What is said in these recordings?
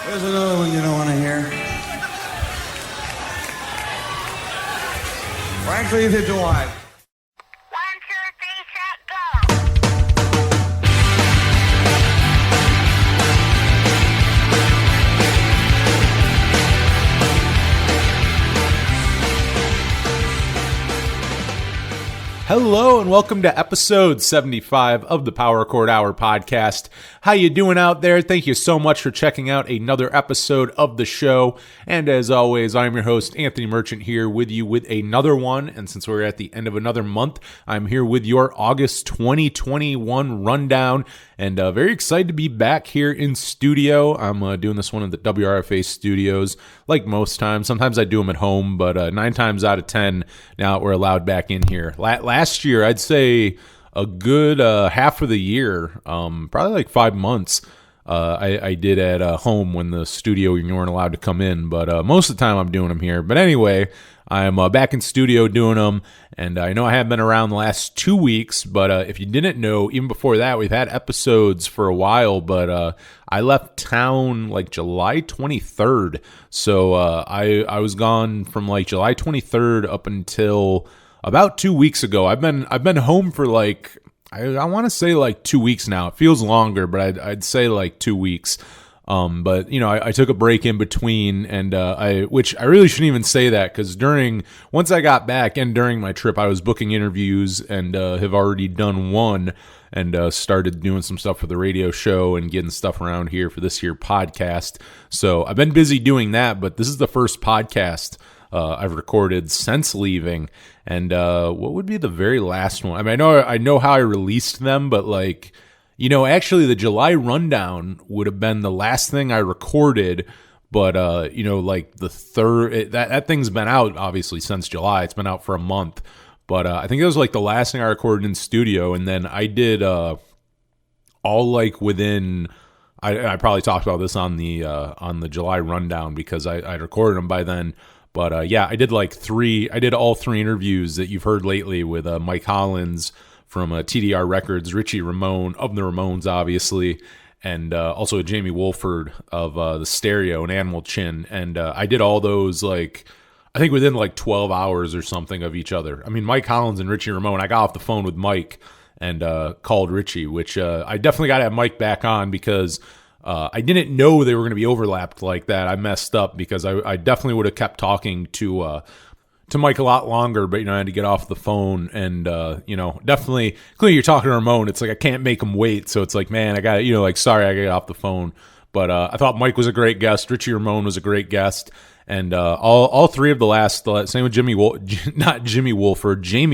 There's another one you don't want to hear. Frankly, if you like. Hello and welcome to episode 75 of the Power Chord Hour podcast. How you doing out there? Thank you so much for checking out another episode of the show. And as always, I'm your host, Anthony Merchant, here with you with another one. And since we're at the end of another month, I'm here with your August 2021 rundown. And very excited to be back here in studio. I'm doing this one in the WRFA studios, like most times. Sometimes I do them at home, but 9 times out of 10, now we're allowed back in here. Last year, I'd say a good half of the year, probably like 5 months, I did at home when the studio you weren't allowed to come in. But most of the time, I'm doing them here. But anyway, I'm back in studio doing them, and I know I haven't been around the last 2 weeks, but if you didn't know, even before that, we've had episodes for a while, but I left town like July 23rd, so I was gone from like July 23rd up until about 2 weeks ago. I've been home for like, I want to say like 2 weeks now. It feels longer, but I'd say like 2 weeks. But you know, I took a break in between, and which I really shouldn't even say that, because once I got back and during my trip, I was booking interviews and have already done one, and started doing some stuff for the radio show and getting stuff around here for this here podcast. So I've been busy doing that, but this is the first podcast I've recorded since leaving. And what would be the very last one? I mean, I know how I released them, but like, you know, actually the July rundown would have been the last thing I recorded, but, you know, like the third, that thing's been out obviously since July. It's been out for a month, but I think it was like the last thing I recorded in studio. And then I did all like within, I probably talked about this on the July rundown because I recorded them by then. But yeah, I did all 3 interviews that you've heard lately with Mike Hollins from TDR Records, Richie Ramone of the Ramones, obviously, and also Jamie Wolford of the Stereo and Animal Chin. And I did all those, like, I think within like 12 hours or something of each other. I mean, Mike Hollins and Richie Ramone, I got off the phone with Mike and called Richie, which I definitely got to have Mike back on because I didn't know they were going to be overlapped like that. I messed up because I definitely would have kept talking to Mike a lot longer, but, you know, I had to get off the phone and, you know, definitely, clearly you're talking to Ramon. It's like, I can't make him wait. So it's like, man, I got to, you know, like, sorry, I got to get off the phone. But I thought Mike was a great guest. Richie Ramone was a great guest. And all 3 of the same with Jamie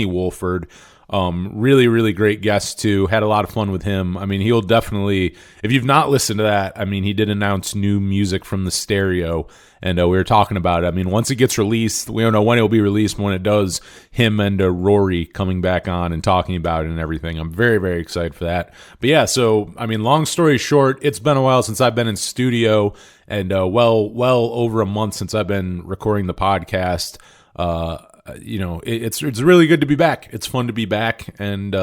Wolford. Really, really great guest too. Had a lot of fun with him. I mean, he'll definitely, if you've not listened to that, I mean, he did announce new music from the Stereo, and we were talking about it. I mean, once it gets released, we don't know when it'll be released, but when it does, him and Rory coming back on and talking about it and everything. I'm very, very excited for that. But yeah, so, I mean, long story short, it's been a while since I've been in studio, and well over a month since I've been recording the podcast. You know, it's really good to be back. It's fun to be back, and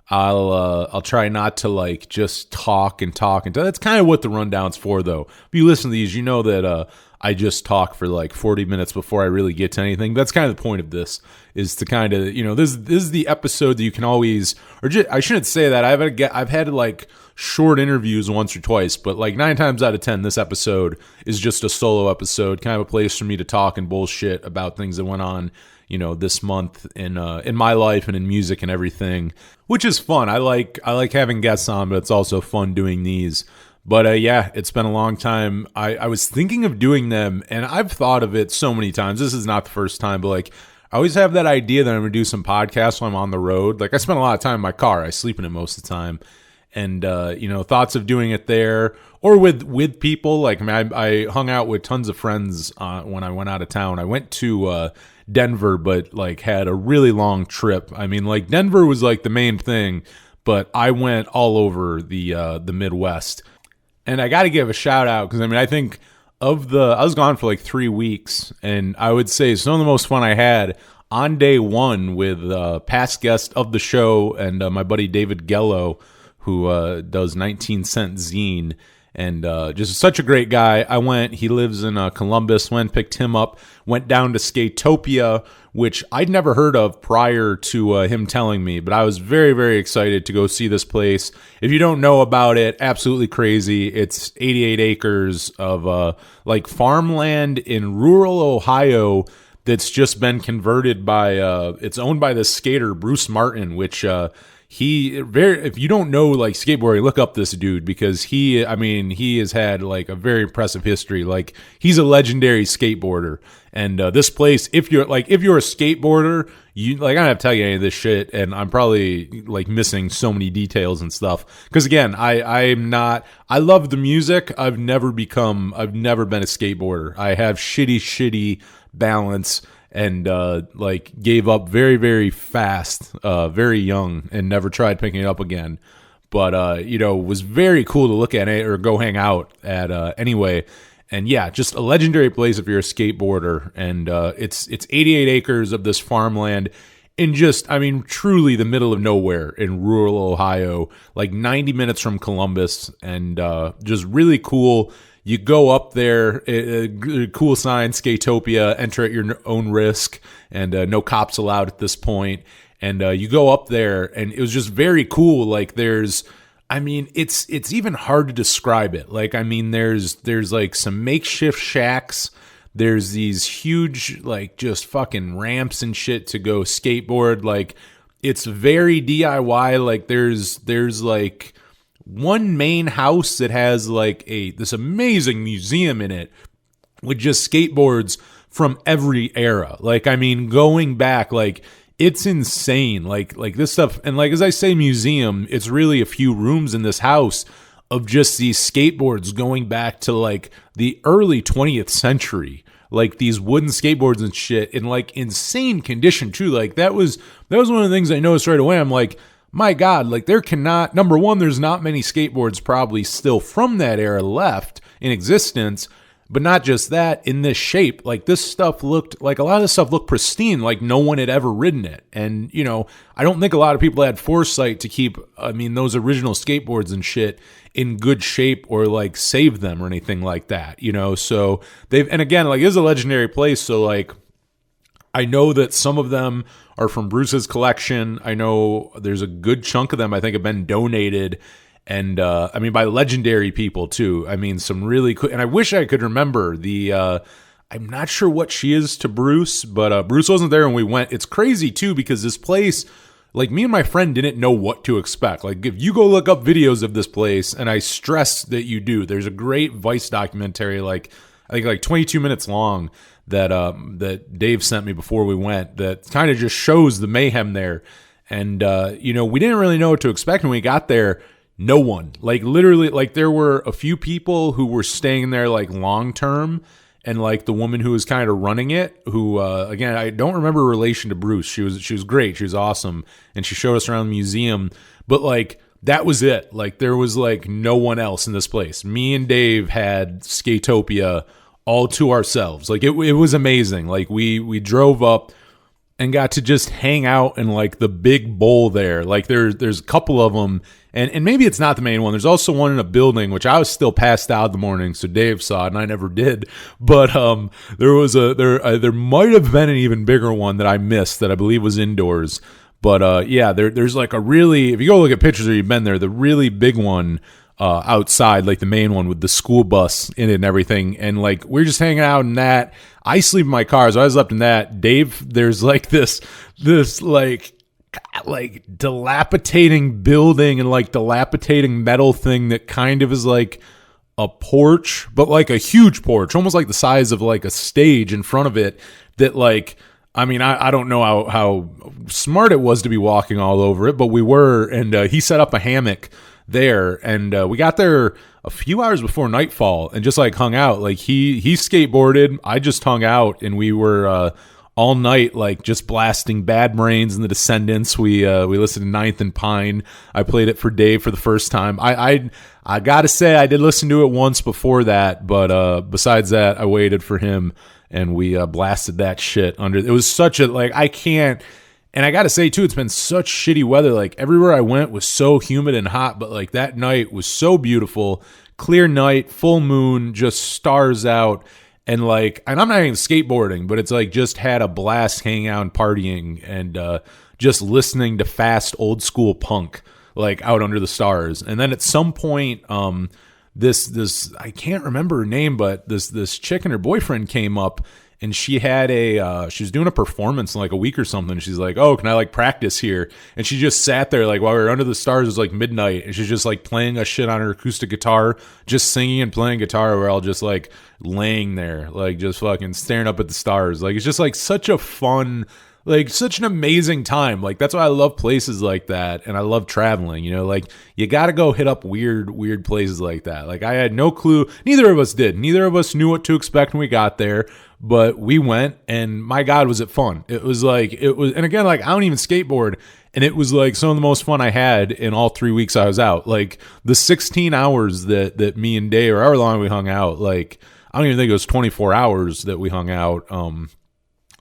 I'll try not to like just talk. That's kind of what the rundown's for, though. If you listen to these, you know that I just talk for like 40 minutes before I really get to anything. That's kind of the point of this, is to kind of, you know, this is the episode that you can always, or just, I shouldn't say that. I've had like short interviews once or twice, but like 9 times out of 10, this episode is just a solo episode, kind of a place for me to talk and bullshit about things that went on, you know, this month in my life and in music and everything, which is fun. I like having guests on, but it's also fun doing these. But yeah, it's been a long time. I was thinking of doing them, and I've thought of it so many times. This is not the first time, but like, I always have that idea that I'm going to do some podcasts while I'm on the road. Like, I spend a lot of time in my car. I sleep in it most of the time. And, you know, thoughts of doing it there or with people. Like, I mean, I hung out with tons of friends when I went out of town. I went to Denver, but like had a really long trip. I mean, like, Denver was like the main thing, but I went all over the Midwest. And I got to give a shout out because, I mean, I think I was gone for like 3 weeks, and I would say some of the most fun I had on day one with past guest of the show and my buddy David Gello, who does 19 Cent Zine. and just such a great guy. He lives in Columbus, picked him up, went down to Skatopia, which I'd never heard of prior to him telling me, but I was very, very excited to go see this place. If you don't know about it, absolutely crazy. It's 88 acres of like farmland in rural Ohio that's just been converted by, it's owned by this skater, Bruce Martin, which if you don't know like skateboarding, look up this dude, because he has had like a very impressive history. Like, he's a legendary skateboarder. And this place, if you're a skateboarder, I don't have to tell you any of this shit, and I'm probably like missing so many details and stuff. Because again, I love the music. I've never been a skateboarder. I have shitty balance, and gave up very, very fast, very young, and never tried picking it up again. But it was very cool to look at it or go hang out at anyway. And yeah, just a legendary place if you're a skateboarder. And it's 88 acres of this farmland in truly the middle of nowhere in rural Ohio, like 90 minutes from Columbus, and just really cool. You go up there, cool sign, Skatopia, enter at your own risk, and no cops allowed at this point. And you go up there, and it was just very cool. Like, it's even hard to describe it. Like, there's like some makeshift shacks. There's these huge, like, just fucking ramps and shit to go skateboard. Like, it's very DIY. Like, there's like one main house that has like this amazing museum in it with just skateboards from every era. Like, going back, like, it's insane. Like this stuff. And like, as I say museum, it's really a few rooms in this house of just these skateboards going back to like the early 20th century. Like, these wooden skateboards and shit in like insane condition too. Like, that was one of the things I noticed right away. I'm like, my God, like, number one, there's not many skateboards probably still from that era left in existence. But not just that, in this shape, like, this stuff looked like, a lot of this stuff looked pristine, like no one had ever ridden it. And, I don't think a lot of people had foresight to keep, those original skateboards and shit in good shape, or like save them or anything like that, So and again, like, this is a legendary place. So like, I know that some of them are from Bruce's collection. I know there's a good chunk of them I think have been donated. And by legendary people too. Some really cool, and I wish I could remember I'm not sure what she is to Bruce, but Bruce wasn't there when we went. It's crazy too, because this place, like, me and my friend didn't know what to expect. Like, if you go look up videos of this place, and I stress that you do, there's a great Vice documentary, like, I think like 22 minutes long, that Dave sent me before we went, that kind of just shows the mayhem there. And we didn't really know what to expect when we got there. No one, like, literally, like, there were a few people who were staying there like long term, and like the woman who was kind of running it, who again, I don't remember her relation to Bruce. She was great, she was awesome, and she showed us around the museum. But like, that was it. Like, there was like no one else in this place. Me and Dave had Skatopia all to ourselves. Like, it was amazing. Like, we drove up and got to just hang out in like the big bowl there. Like, there's a couple of them. And maybe it's not the main one. There's also one in a building, which I was still passed out in the morning, so Dave saw it, and I never did. But there might have been an even bigger one that I missed that I believe was indoors. But there's like a really, if you go look at pictures or you've been there, the really big one outside, like the main one with the school bus in it and everything. And like, we're just hanging out in that. I sleep in my car, so I slept in that. Dave, there's like this like dilapidating building and like dilapidating metal thing that kind of is like a porch, but like a huge porch, almost like the size of like a stage in front of it, that like, I don't know how smart it was to be walking all over it, but we were. And he set up a hammock there, and we got there a few hours before nightfall and just like hung out. Like, he skateboarded, I just hung out, and we were all night, like, just blasting Bad Brains and the Descendants. We listened to Ninth and Pine. I played it for Dave for the first time. I gotta say, I did listen to it once before that, but besides that, I waited for him, and we blasted that shit under. It was such a, like, I can't. And I gotta say too, it's been such shitty weather. Like, everywhere I went was so humid and hot, but like that night was so beautiful clear night, full moon, just stars out. And like, and I'm not even skateboarding, but it's like just had a blast hanging out and partying and just listening to fast old school punk, like out under the stars. And then at some point, this I can't remember her name, but this chick and her boyfriend came up, and she had she was doing a performance in like a week or something. She's like, oh, can I like practice here? And she just sat there like while we were under the stars. It was like midnight, and she's just like playing a shit on her acoustic guitar, just singing and playing guitar. We're all just like laying there, like just fucking staring up at the stars. Like it's just like such a fun, like such an amazing time. Like that's why I love places like that, and I love traveling. You know, like you got to go hit up weird places like that. Like I had no clue. Neither of us did. Neither of us knew what to expect when we got there. But we went, and my God, was it fun. It was, and again, like, I don't even skateboard, and it was, like, some of the most fun I had in all 3 weeks I was out. Like, the 16 hours that me and Dave, or however long we hung out, like, I don't even think it was 24 hours that we hung out,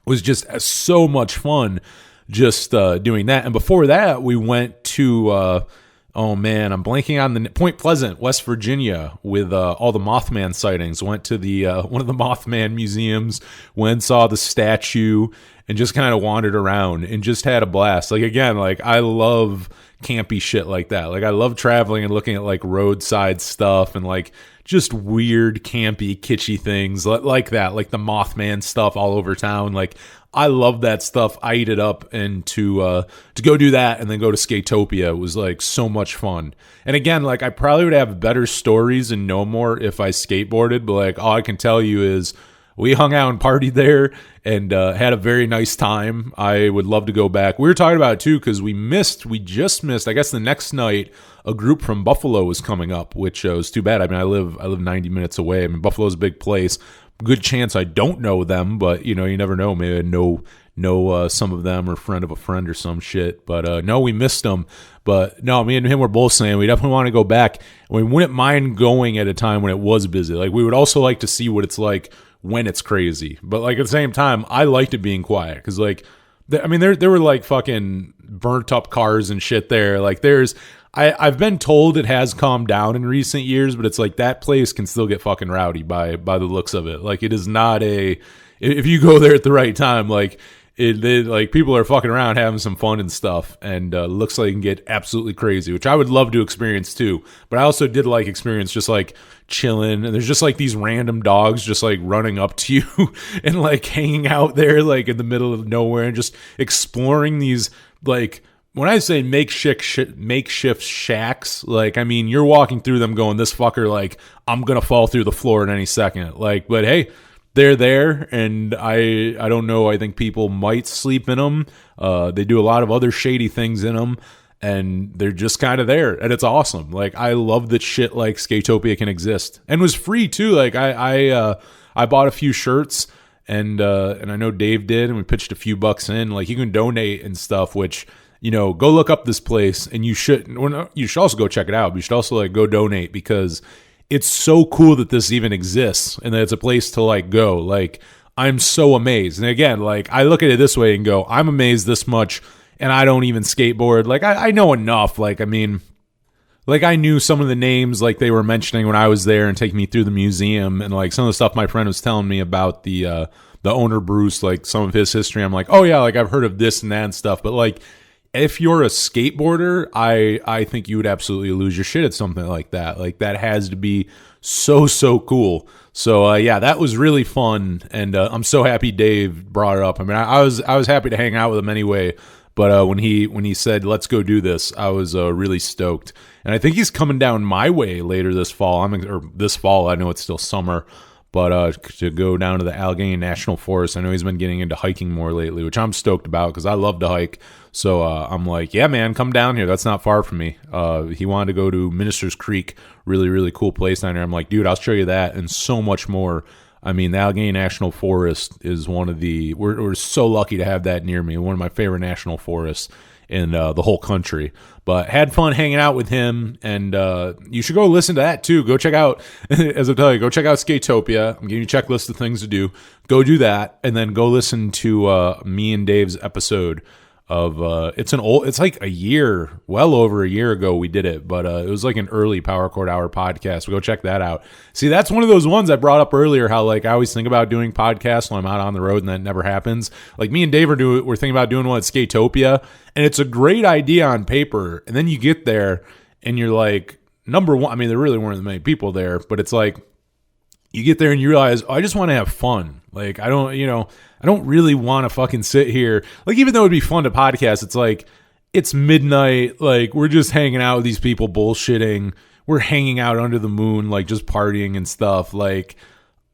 was just so much fun just doing that. And before that, we went to... oh man, I'm blanking on the Point Pleasant, West Virginia, with all the Mothman sightings. Went to the one of the Mothman museums, went saw the statue, and just kind of wandered around and just had a blast. Like again, like I love campy shit like that. Like I love traveling and looking at like roadside stuff and like just weird, campy, kitschy things like that, like the Mothman stuff all over town. Like I love that stuff. I eat it up, and to go do that and then go to Skatopia was like so much fun. And again, like I probably would have better stories and know more if I skateboarded, but like all I can tell you is we hung out and partied there and had a very nice time. I would love to go back. We were talking about it too because we just missed, I guess the next night, a group from Buffalo was coming up, which was too bad. I mean, I live 90 minutes away. I mean, Buffalo's a big place. Good chance I don't know them, but you know, you never know. Maybe I know some of them or friend of a friend or some shit. But no, we missed them. But no, me and him were both saying we definitely want to go back. We wouldn't mind going at a time when it was busy. Like we would also like to see what it's like when it's crazy. But like at the same time, I liked it being quiet because like, I mean, there were like fucking burnt up cars and shit there. Like I've been told it has calmed down in recent years, but it's like that place can still get fucking rowdy by the looks of it. Like it is not if you go there at the right time, like like people are fucking around having some fun and stuff, and looks like it can get absolutely crazy, which I would love to experience too. But I also did like experience just like chilling, and there's just like these random dogs just like running up to you and like hanging out there like in the middle of nowhere and just exploring these like. When I say makeshift shacks, like, I mean, you're walking through them going, this fucker, like, I'm going to fall through the floor in any second. Like, but hey, they're there, and I don't know, I think people might sleep in them. They do a lot of other shady things in them, and they're just kind of there, and it's awesome. Like, I love that shit like Skatopia can exist. And was free, too. Like, I bought a few shirts, and I know Dave did, and we pitched a few bucks in. Like, you can donate and stuff, which... You know, go look up this place, and you should also go check it out. But you should also like go donate because it's so cool that this even exists and that it's a place to like go. Like I'm so amazed. And again, like I look at it this way and go, I'm amazed this much, and I don't even skateboard. Like I know enough. Like I mean, like I knew some of the names like they were mentioning when I was there and taking me through the museum, and like some of the stuff my friend was telling me about the owner Bruce, like some of his history. I'm like, oh yeah, like I've heard of this and that and stuff, but like. If you're a skateboarder, I think you would absolutely lose your shit at something like that. Like that has to be so cool. So yeah, that was really fun, and I'm so happy Dave brought it up. I mean, I was happy to hang out with him anyway, but when he said let's go do this, I was really stoked. And I think he's coming down my way later this fall. This fall. I know it's still summer. But to go down to the Allegheny National Forest, I know he's been getting into hiking more lately, which I'm stoked about because I love to hike. So I'm like, yeah, man, come down here. That's not far from me. He wanted to go to Minister's Creek, really cool place down there. I'm like, dude, I'll show you that and so much more. I mean, the Allegheny National Forest is one of the... We're so lucky to have that near me. One of my favorite national forests in the whole country. But had fun hanging out with him, and you should go listen to that too. Go check out, as I tell you, go check out Skatopia. I'm giving you a checklist of things to do. Go do that, and then go listen to me and Dave's episode It's like well over a year ago we did it, but it was like an early Power Chord Hour podcast. Go check that out. See, that's one of those ones I brought up earlier, how like I always think about doing podcasts when I'm out on the road and that never happens. Like me and Dave we're thinking about doing one at Skatopia, and it's a great idea on paper, and then you get there and you're like, number one, I mean, there really weren't that many people there, but it's like you get there and you realize, oh, I just want to have fun. Like, I don't really want to fucking sit here. Like, even though it'd be fun to podcast, it's like, it's midnight. Like, we're just hanging out with these people bullshitting. We're hanging out under the moon, like just partying and stuff. Like,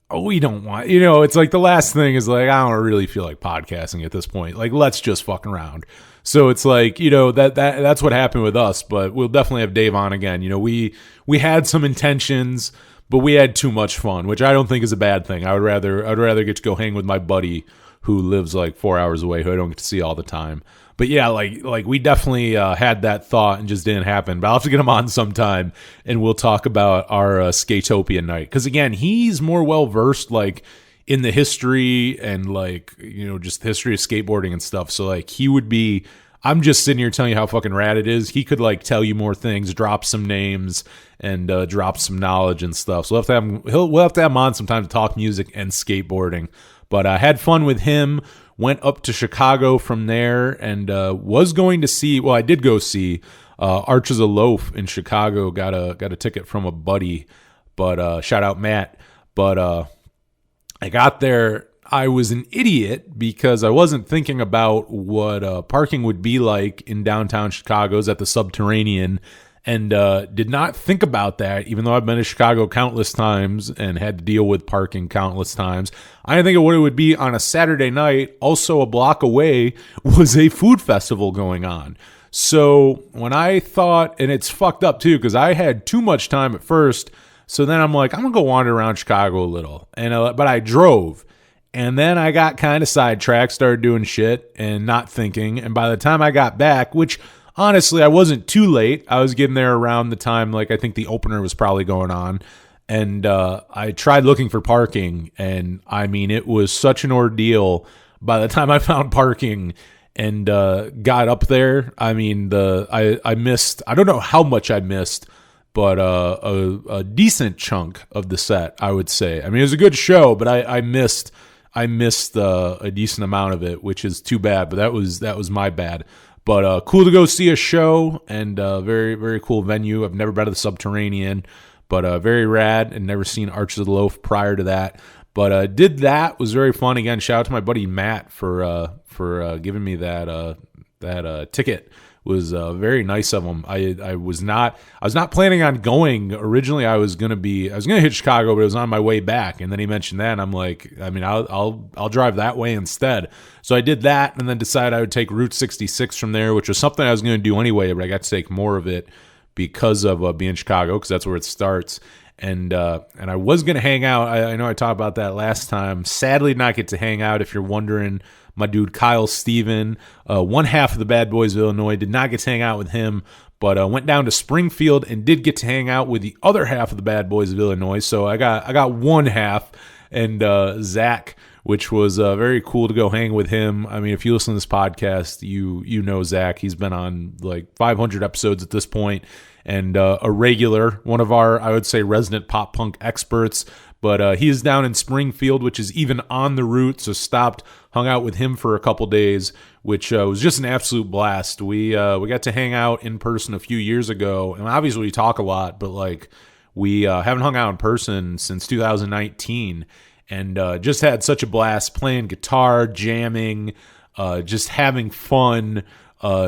oh, we don't want, it's like the last thing is like, I don't really feel like podcasting at this point. Like, let's just fuck around. So it's like, that's what happened with us, but we'll definitely have Dave on again. We had some intentions, but we had too much fun, which I don't think is a bad thing. I'd rather get to go hang with my buddy who lives like 4 hours away, who I don't get to see all the time. But yeah, like we definitely had that thought and just didn't happen. But I'll have to get him on sometime, and we'll talk about our Skatopia night. Because again, he's more well versed like in the history and like just the history of skateboarding and stuff. So like he would be. I'm just sitting here telling you how fucking rad it is. He could like tell you more things, drop some names, and drop some knowledge and stuff. So we'll have to have him on sometime to talk music and skateboarding. But I had fun with him. Went up to Chicago from there, and was going to see. Well, I did go see Arches of Loaf in Chicago. Got a ticket from a buddy, but shout out Matt. But I got there. I was an idiot because I wasn't thinking about what parking would be like in downtown Chicago's at the Subterranean, and did not think about that, even though I've been to Chicago countless times and had to deal with parking countless times. I didn't think of what it would be on a Saturday night. Also, a block away was a food festival going on. So when I thought, and it's fucked up too, because I had too much time at first, so then I'm like, I'm going to go wander around Chicago a little. But I drove. And then I got kind of sidetracked, started doing shit and not thinking. And by the time I got back, which honestly, I wasn't too late. I was getting there around the time, like I think the opener was probably going on. And I tried looking for parking. And I mean, it was such an ordeal by the time I found parking and got up there. I mean, I missed, I don't know how much I missed, but a decent chunk of the set, I would say. I mean, it was a good show, but I missed a decent amount of it, which is too bad, but that was my bad. But cool to go see a show, and very, very cool venue. I've never been to the Subterranean, but very rad, and never seen Arches of the Loaf prior to that. But did that, was very fun. Again, shout out to my buddy Matt for giving me that ticket. Was very nice of him. I was not planning on going originally. I was gonna hit Chicago, but it was on my way back. And then he mentioned that, and I'm like, I mean, I'll drive that way instead. So I did that, and then decided I would take Route 66 from there, which was something I was gonna do anyway, but I got to take more of it because of being in Chicago, because that's where it starts. And I was gonna hang out. I know I talked about that last time. Sadly, did not get to hang out. If you're wondering. My dude Kyle Steven, one half of the Bad Boys of Illinois, did not get to hang out with him, but went down to Springfield and did get to hang out with the other half of the Bad Boys of Illinois. So I got one half, and Zach, which was very cool to go hang with him. I mean, if you listen to this podcast, you know Zach. He's been on like 500 episodes at this point, and a regular, one of our, I would say, resident pop punk experts. But he is down in Springfield, which is even on the route, so hung out with him for a couple days, which was just an absolute blast. We got to hang out in person a few years ago, and obviously we talk a lot, but like we haven't hung out in person since 2019, and just had such a blast playing guitar, jamming, just having fun,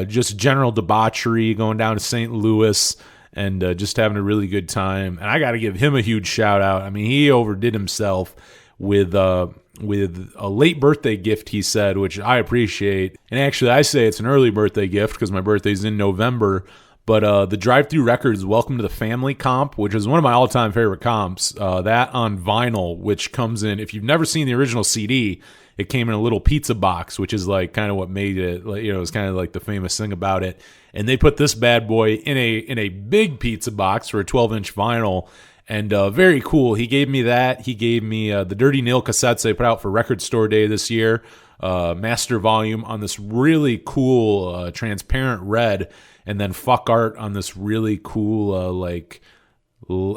just general debauchery, going down to St. Louis. And just having a really good time. And I got to give him a huge shout out. I mean, he overdid himself with a late birthday gift, he said, which I appreciate. And actually, I say it's an early birthday gift because my birthday's in November. But the Drive Thru Records Welcome to the Family comp, which is one of my all-time favorite comps, that on vinyl, which comes in, if you've never seen the original CD, it came in a little pizza box, which is like kind of what made it, it's kind of like the famous thing about it. And they put this bad boy in a big pizza box for a 12-inch vinyl, And very cool. He gave me that. He gave me the Dirty Neil cassettes they put out for Record Store Day this year. Master volume on this really cool transparent red, and then Fuck Art on this really cool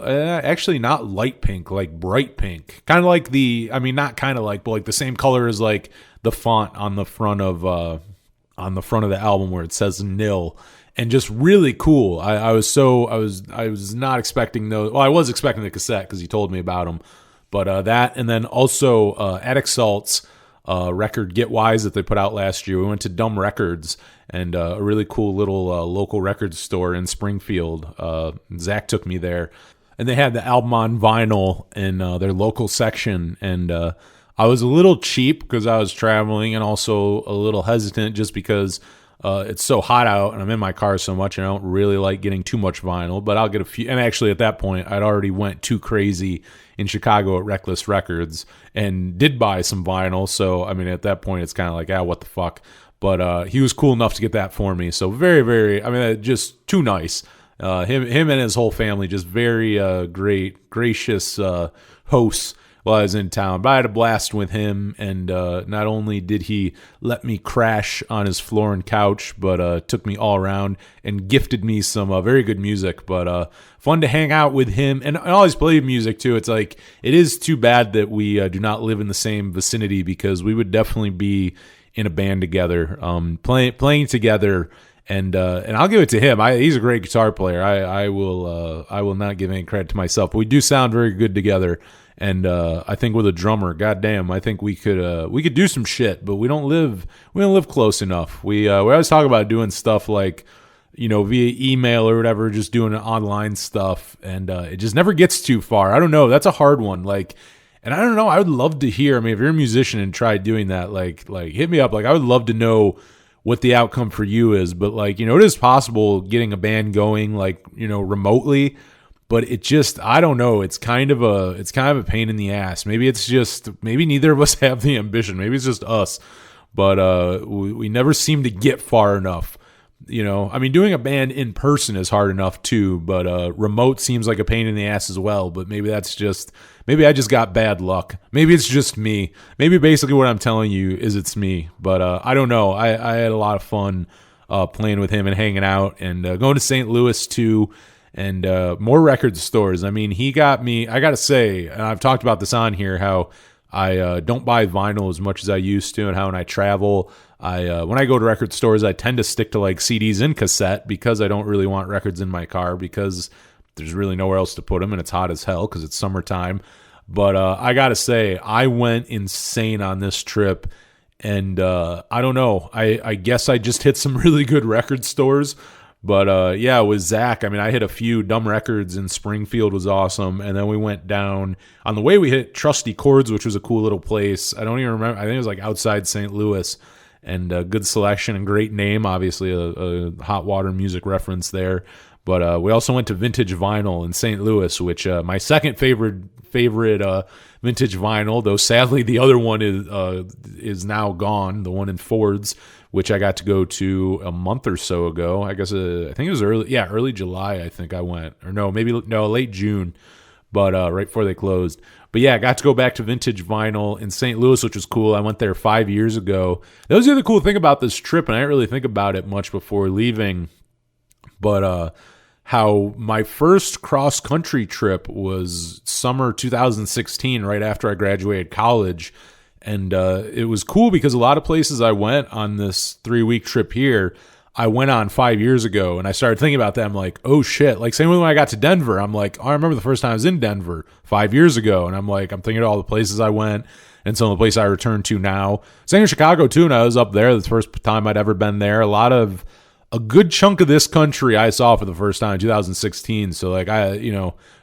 actually not light pink, like bright pink. Kind of like not kind of like, but like the same color as like the font on the front of the album where it says Nil. And just really cool. I was not expecting those. Well, I was expecting the cassette because he told me about them, but that, and then also Attic Salt's record Get Wise that they put out last year. We went to Dumb Records, and a really cool little local record store in Springfield. Zach took me there, and they had the album on vinyl in their local section, and I was a little cheap because I was traveling, and also a little hesitant just because it's so hot out and I'm in my car so much and I don't really like getting too much vinyl, but I'll get a few. And actually at that point I'd already went too crazy in Chicago at Reckless Records and did buy some vinyl. So, I mean, at that point it's kind of like, what the fuck? But he was cool enough to get that for me. So very, very, just too nice. Him and his whole family, just very gracious hosts while I was in town. But I had a blast with him, and not only did he let me crash on his floor and couch, but took me all around and gifted me some very good music. But fun to hang out with him, and I always play music too. It's like, it is too bad that we do not live in the same vicinity, because we would definitely be in a band together, playing together. And I'll give it to him. He's a great guitar player. I will not give any credit to myself, but we do sound very good together. And I think with a drummer, goddamn, I think we could do some shit, but we don't live close enough. We always talk about doing stuff like, via email or whatever, just doing online stuff, and it just never gets too far. I don't know. That's a hard one. And I don't know. I would love to hear. I mean, if you're a musician and try doing that, like hit me up. I would love to know what the outcome for you is. But it is possible getting a band going, remotely. But it just, I don't know. It's kind of a pain in the ass. Maybe neither of us have the ambition. Maybe it's just us. But we never seem to get far enough. Doing a band in person is hard enough too. But remote seems like a pain in the ass as well. But maybe I just got bad luck. Maybe it's just me. Maybe basically what I'm telling you is it's me. But I don't know. I had a lot of fun playing with him and hanging out, and going to St. Louis too. And more record stores. I mean, he got me, I got to say, and I've talked about this on here, how I don't buy vinyl as much as I used to, and how when I travel, when I go to record stores, I tend to stick to CDs and cassette, because I don't really want records in my car, because there's really nowhere else to put them, and it's hot as hell because it's summertime. But I got to say, I went insane on this trip, and I don't know. I guess I just hit some really good record stores. But with Zach, I hit a few. Dumb Records in Springfield was awesome. And then we went down. On the way, we hit Trusty Chords, which was a cool little place. I don't even remember. I think it was outside St. Louis. And good selection and great name. Obviously, a hot water music reference there. But we also went to Vintage Vinyl in St. Louis, which my second favorite vintage vinyl, though sadly the other one is now gone, the one in Ford's, which I got to go to a month or so ago. I guess I think it was early July. I think I went, or late June, but right before they closed. But yeah, I got to go back to Vintage Vinyl in St. Louis, which was cool. I went there 5 years ago. That was the other cool thing about this trip, and I didn't really think about it much before leaving. But how my first cross-country trip was summer 2016, right after I graduated college. And it was cool because a lot of places I went on this 3-week trip here, I went on 5 years ago, and I started thinking about that. I'm like, oh shit. Same when I got to Denver, I'm like, I remember the first time I was in Denver 5 years ago. And I'm thinking of all the places I went and some of the places I returned to now. Same in Chicago too, and I was up there. The first time I'd ever been there. A good chunk of this country I saw for the first time in 2016. So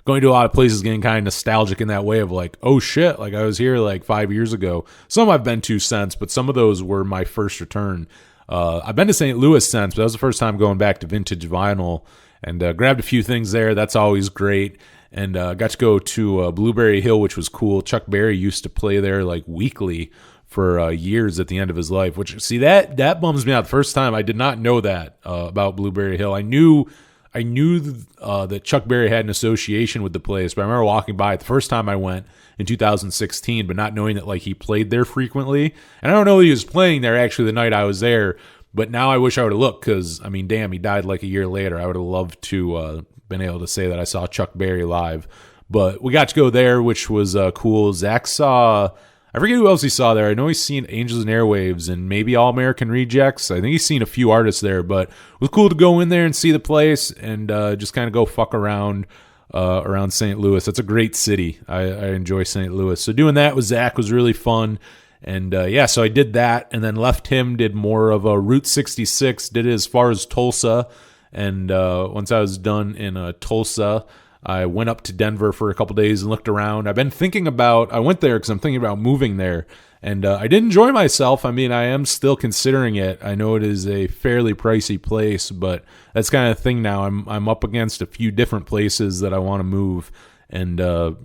going to a lot of places, getting kind of nostalgic in that way of oh shit, I was here 5 years ago. Some I've been to since, but some of those were my first return. I've been to St. Louis since, but that was the first time going back to Vintage Vinyl, and grabbed a few things there. That's always great. And got to go to Blueberry Hill, which was cool. Chuck Berry used to play there weekly for years at the end of his life, which, see, that bums me out. The first time I did not know that about Blueberry Hill. I knew I knew that Chuck Berry had an association with the place, but I remember walking by it the first time I went in 2016, but not knowing that like he played there frequently. And I don't know that he was playing there actually the night I was there, but now I wish I would have looked because, I mean, damn, he died like a year later. I would have loved to been able to say that I saw Chuck Berry live. But we got to go there, which was cool. Zach saw, I forget who else he saw there. I know he's seen Angels and Airwaves and maybe All American Rejects. I think he's seen a few artists there, but it was cool to go in there and see the place and just kind of go fuck around St. Louis. That's a great city. I enjoy St. Louis. So doing that with Zach was really fun. And so I did that and then left him, did more of a Route 66, did it as far as Tulsa. And once I was done in Tulsa, I went up to Denver for a couple days and looked around. I went there because I'm thinking about moving there. And I did enjoy myself. I mean, I am still considering it. I know it is a fairly pricey place, but that's kind of the thing now. I'm up against a few different places that I want to move. And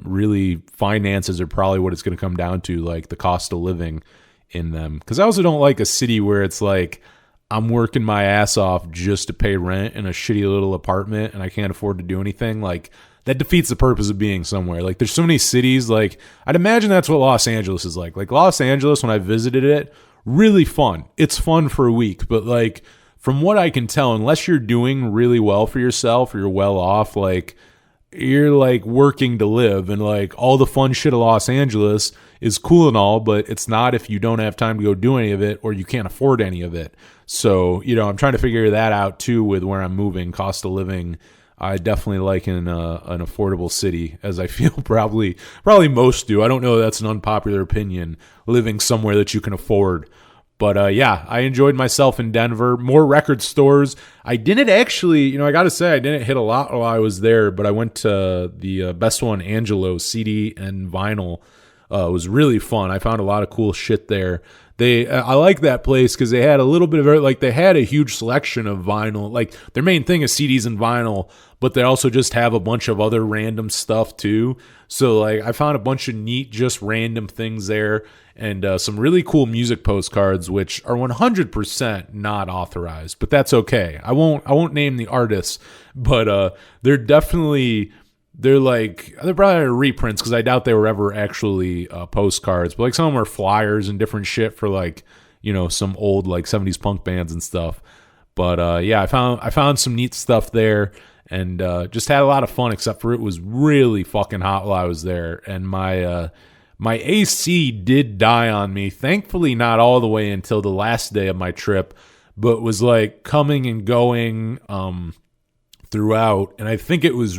really, finances are probably what it's going to come down to, like the cost of living in them. Because I also don't like a city where it's like, I'm working my ass off just to pay rent in a shitty little apartment and I can't afford to do anything. Like, that defeats the purpose of being somewhere. Like, there's so many cities, like, I'd imagine that's what Los Angeles is like. Like, Los Angeles, when I visited it, really fun. It's fun for a week, but, like, from what I can tell, unless you're doing really well for yourself or you're well off, like, you're, like, working to live. And, like, all the fun shit of Los Angeles is cool and all, but it's not if you don't have time to go do any of it or you can't afford any of it. So, I'm trying to figure that out too with where I'm moving, cost of living. I definitely like an affordable city, as I feel probably most do. I don't know, that's an unpopular opinion, living somewhere that you can afford. But I enjoyed myself in Denver. More record stores. I didn't actually, I got to say, I didn't hit a lot while I was there, but I went to the Best One Angelo CD and vinyl. It was really fun. I found a lot of cool shit there. I like that place because they had a little bit of, like, they had a huge selection of vinyl. Like, their main thing is CDs and vinyl, but they also just have a bunch of other random stuff too. So, like, I found a bunch of neat, just random things there, and some really cool music postcards, which are 100% not authorized, but that's okay. I won't name the artists, but they're definitely. They're probably reprints because I doubt they were ever actually postcards. But like some of them are flyers and different shit for like, some old like 70s punk bands and stuff. But I found some neat stuff there and just had a lot of fun. Except for it was really fucking hot while I was there, and my AC did die on me. Thankfully, not all the way until the last day of my trip, but was like coming and going. Throughout, and I think it was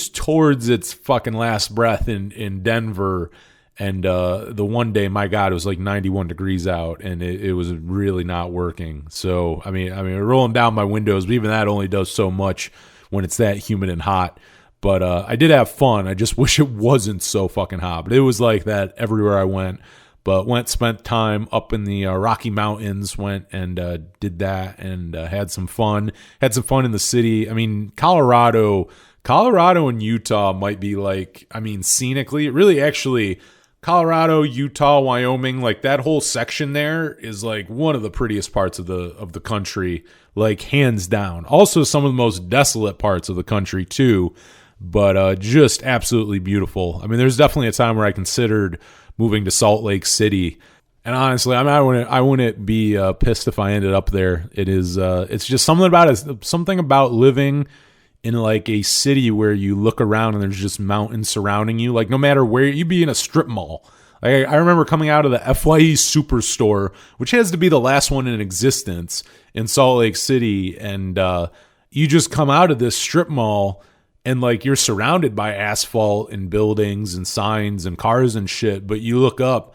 towards its fucking last breath in Denver, and the one day, my God, it was like 91 degrees out, and it was really not working. So I mean, rolling down my windows, but even that only does so much when it's that humid and hot. But I did have fun. I just wish it wasn't so fucking hot, but it was like that everywhere I went. But spent time up in the Rocky Mountains, went and did that and had some fun. Had some fun in the city. I mean, Colorado and Utah might be like, I mean, scenically, really actually, Colorado, Utah, Wyoming, like that whole section there is like one of the prettiest parts of the country, like hands down. Also some of the most desolate parts of the country too, but just absolutely beautiful. I mean, there's definitely a time where I considered moving to Salt Lake City, and honestly, I wouldn't be pissed if I ended up there. It's just something about living in like a city where you look around and there's just mountains surrounding you. Like no matter where you'd be in a strip mall. I remember coming out of the FYE Superstore, which has to be the last one in existence in Salt Lake City, and you just come out of this strip mall. And like you're surrounded by asphalt and buildings and signs and cars and shit, but you look up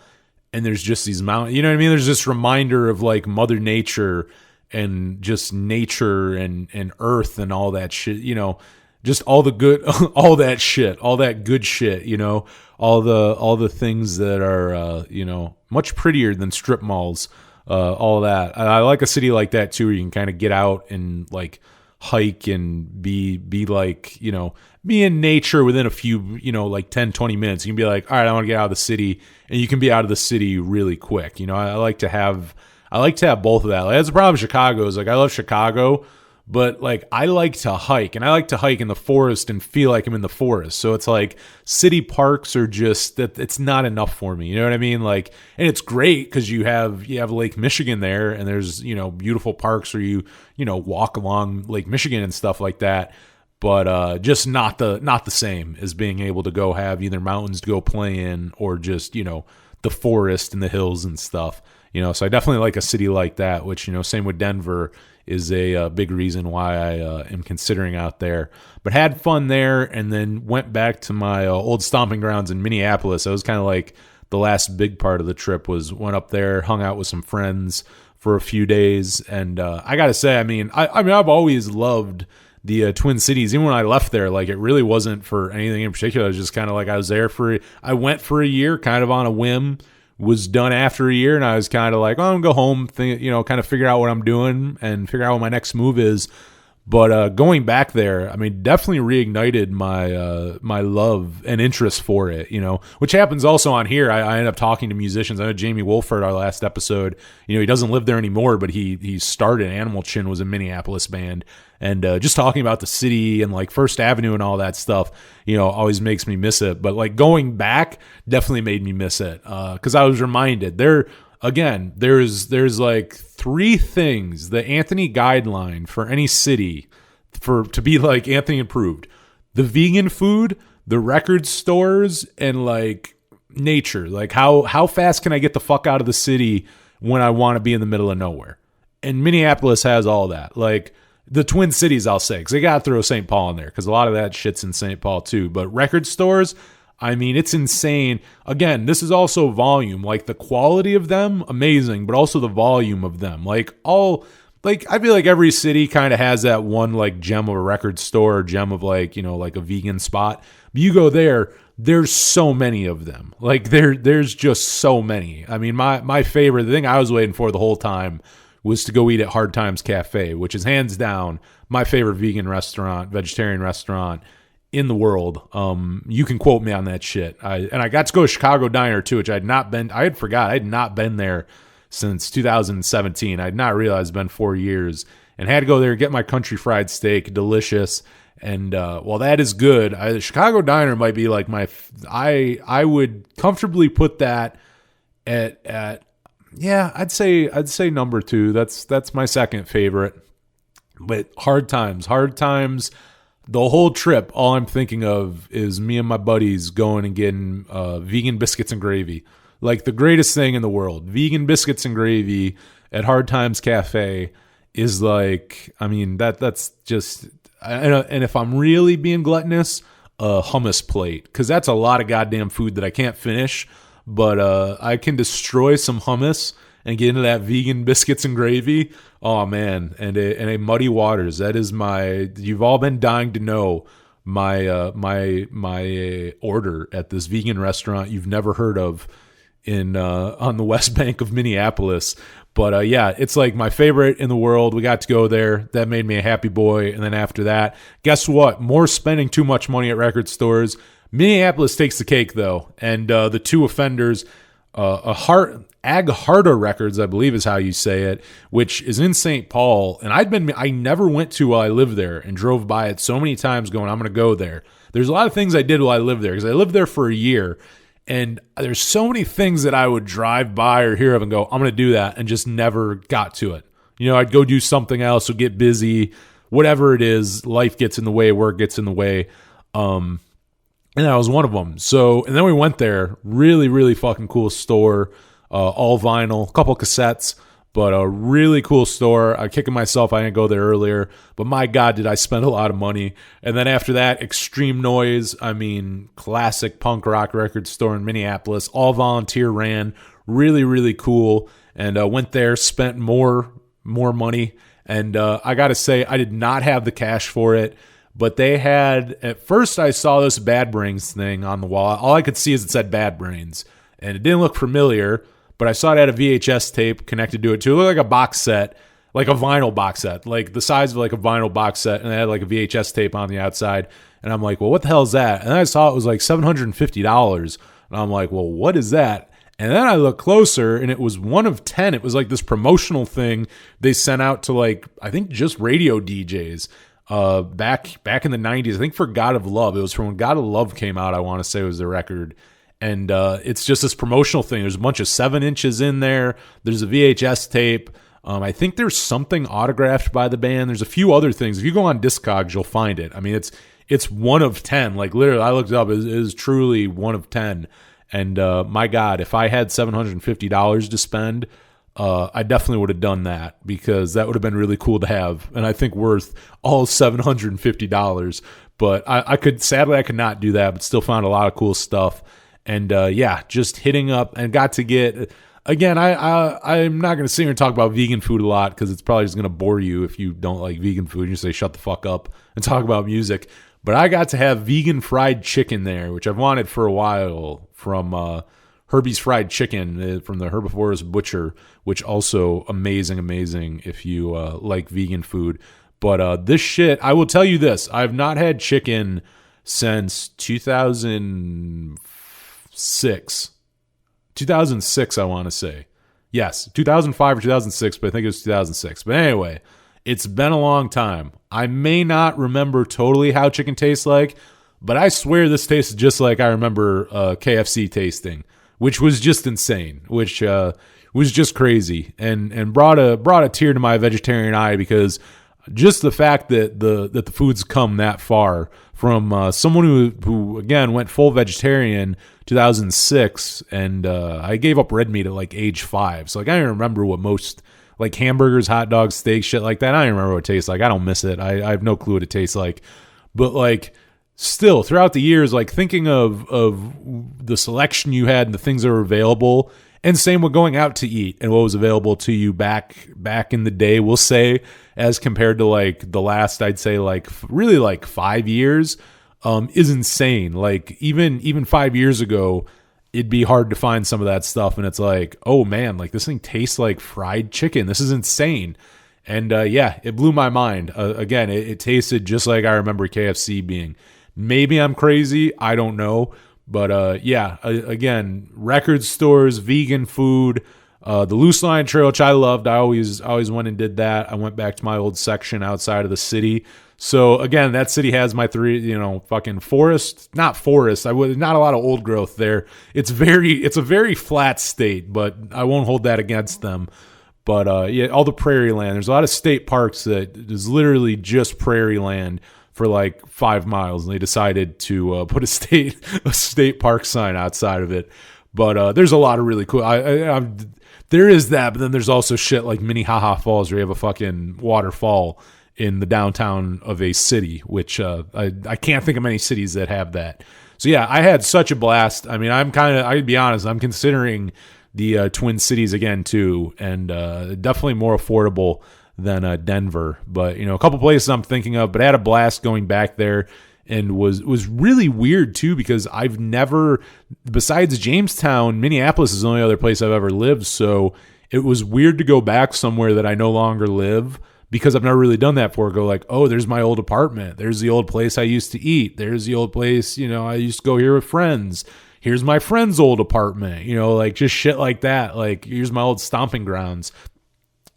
and there's just these mountains. You know what I mean? There's this reminder of like Mother Nature and just nature and earth and all that shit. Just all the good, all that shit, all that good shit. All the things that are much prettier than strip malls. All that. I like a city like that too, where you can kind of get out and like hike and be like, be in nature within a few, like 10, 20 minutes. You can be like, all right, I want to get out of the city, and you can be out of the city really quick. I like to have both of that. Like, that's the problem with Chicago is like, I love Chicago, But like I like to hike, and I like to hike in the forest and feel like I'm in the forest. So it's like city parks are just that it's not enough for me. You know what I mean? Like, and it's great because you have Lake Michigan there, and there's beautiful parks where you walk along Lake Michigan and stuff like that. But just not the same as being able to go have either mountains to go play in or just the forest and the hills and stuff. So I definitely like a city like that. Which same with Denver is a big reason why I am considering out there. But had fun there, and then went back to my old stomping grounds in Minneapolis. That was kind of like the last big part of the trip. Went up there, hung out with some friends for a few days, and I gotta say, I've always loved the Twin Cities. Even when I left there, like it really wasn't for anything in particular. It was just kind of like I went for a year, kind of on a whim. Was done after a year, and I was kind of like, I'm gonna go home, kind of figure out what I'm doing and figure out what my next move is. But going back there, definitely reignited my love and interest for it, which happens also on here. I end up talking to musicians. I know Jamie Wolford, our last episode, he doesn't live there anymore, but he started Animal Chin, was a Minneapolis band. And just talking about the city and like First Avenue and all that stuff, always makes me miss it. But like going back definitely made me miss it because I was reminded there's like three things, the Anthony guideline for any city to be like Anthony approved: the vegan food, the record stores, and like nature. Like how fast can I get the fuck out of the city when I want to be in the middle of nowhere? And Minneapolis has all that. Like the Twin Cities, I'll say, because they got to throw St. Paul in there because a lot of that shit's in St. Paul too. But record stores, it's insane. Again, this is also volume. Like the quality of them, amazing, but also the volume of them. I feel like every city kind of has that one like gem of a record store, or gem of like a vegan spot. But you go there, there's so many of them. Like there's just so many. My favorite, the thing I was waiting for the whole time was to go eat at Hard Times Cafe, which is hands down my favorite vegetarian restaurant in the world. You can quote me on that shit. I got to go to Chicago Diner too, which I had not been there since 2017. I had not realized it's been 4 years, and had to go there and get my country fried steak, delicious. And while that is good, Chicago Diner might be like I would comfortably put that at yeah, I'd say number 2. That's my second favorite. But Hard Times, the whole trip, all I'm thinking of is me and my buddies going and getting vegan biscuits and gravy. Like the greatest thing in the world. Vegan biscuits and gravy at Hard Times Cafe is like, that's just, and if I'm really being gluttonous, a hummus plate, because that's a lot of goddamn food that I can't finish. But I can destroy some hummus and get into that vegan biscuits and gravy. Oh man, and a Muddy Waters. That is you've all been dying to know my order at this vegan restaurant you've never heard of on the West Bank of Minneapolis. But yeah, it's like my favorite in the world. We got to go there. That made me a happy boy. And then after that, guess what? More spending too much money at record stores. Minneapolis takes the cake, though, and the two offenders, Ag Harda Records, I believe is how you say it, which is in St. Paul, and I never went to while I lived there, and drove by it so many times going, I'm going to go there. There's a lot of things I did while I lived there, because I lived there for a year, and there's so many things that I would drive by or hear of and go, I'm going to do that, and just never got to it. I'd go do something else or get busy, whatever it is, life gets in the way, work gets in the way. And that was one of them. So, and then we went there. Really, really fucking cool store. All vinyl, a couple cassettes, but a really cool store. I'm kicking myself I didn't go there earlier, but my God, did I spend a lot of money. And then after that, Extreme Noise. Classic punk rock record store in Minneapolis. All volunteer ran. Really, really cool. And went there, spent more money. And I got to say, I did not have the cash for it. But they had, at first I saw this Bad Brains thing on the wall. All I could see is it said Bad Brains. And it didn't look familiar, but I saw it had a VHS tape connected to it too. It looked like a box set, like a vinyl box set, like the size of like a vinyl box set. And it had like a VHS tape on the outside. And I'm like, well, what the hell is that? And I saw it was like $750. And I'm like, well, what is that? And then I looked closer, and it was 1 of 10. It was like this promotional thing they sent out to, like, I think just radio DJs back in the 90s. I think for God of Love. It was from when God of Love came out, I want to say was the record. And it's just this promotional thing. There's a bunch of 7 inches in there. There's a VHS tape. I think there's something autographed by the band. There's a few other things. If you go on Discogs, you'll find it. I mean, it's 1 of 10. Like, literally, I looked it up. It is truly 1 of 10. And my God, if I had $750 to spend, I definitely would have done that, because that would have been really cool to have, and I think worth all $750. But sadly I could not do that, but still found a lot of cool stuff. And just hitting up and got to get, again, I'm not going to sit here and talk about vegan food a lot, because it's probably just going to bore you if you don't like vegan food. You say shut the fuck up and talk about music. But I got to have vegan fried chicken there, which I've wanted for a while, from Herbie's Fried Chicken from the Herbivorous Butcher, which also amazing if you like vegan food. But this shit, I will tell you this, I've not had chicken since 2006. 2006, I want to say. Yes, 2005 or 2006, but I think it was 2006. But anyway, it's been a long time. I may not remember totally how chicken tastes like, but I swear this tastes just like I remember KFC tasting, which was just insane, which was just crazy, and brought a tear to my vegetarian eye, because just the fact that the food's come that far from someone who again went full vegetarian 2006, and I gave up red meat at like age 5, so like I don't remember what most, like, hamburgers, hot dogs, steak, shit like that. I don't remember what it tastes like. I don't miss it. I have no clue what it tastes like. But, like, still, throughout the years, like, thinking of the selection you had and the things that were available, and same with going out to eat and what was available to you back in the day, we'll say, as compared to, like, the last, I'd say, like, really, like, 5 years, is insane. Like, even 5 years ago, it'd be hard to find some of that stuff, and it's like, oh man, like, this thing tastes like fried chicken. This is insane. And it blew my mind. Again, it tasted just like I remember KFC being. Maybe I'm crazy, I don't know, but again, record stores, vegan food, the Loose Line Trail, which I loved. I always went and did that. I went back to my old section outside of the city. So again, that city has my 3, fucking not forest. Not a lot of old growth there. It's a very flat state, but I won't hold that against them. But all the prairie land. There's a lot of state parks that is literally just prairie land for like 5 miles, and they decided to put a state park sign outside of it. But there's a lot of really cool. There is that, but then there's also shit like Minnehaha Falls, where you have a fucking waterfall in the downtown of a city, which I can't think of many cities that have that. So yeah, I had such a blast. I mean, I'd be honest, I'm considering the Twin Cities again too, and definitely more affordable than Denver. But a couple places I'm thinking of, but I had a blast going back there, and was really weird too, because I've never, besides Jamestown, Minneapolis is the only other place I've ever lived. So it was weird to go back somewhere that I no longer live, because I've never really done that before. Go like, oh, there's my old apartment. There's the old place I used to eat. There's the old place, I used to go here with friends. Here's my friend's old apartment, like just shit like that. Like, here's my old stomping grounds.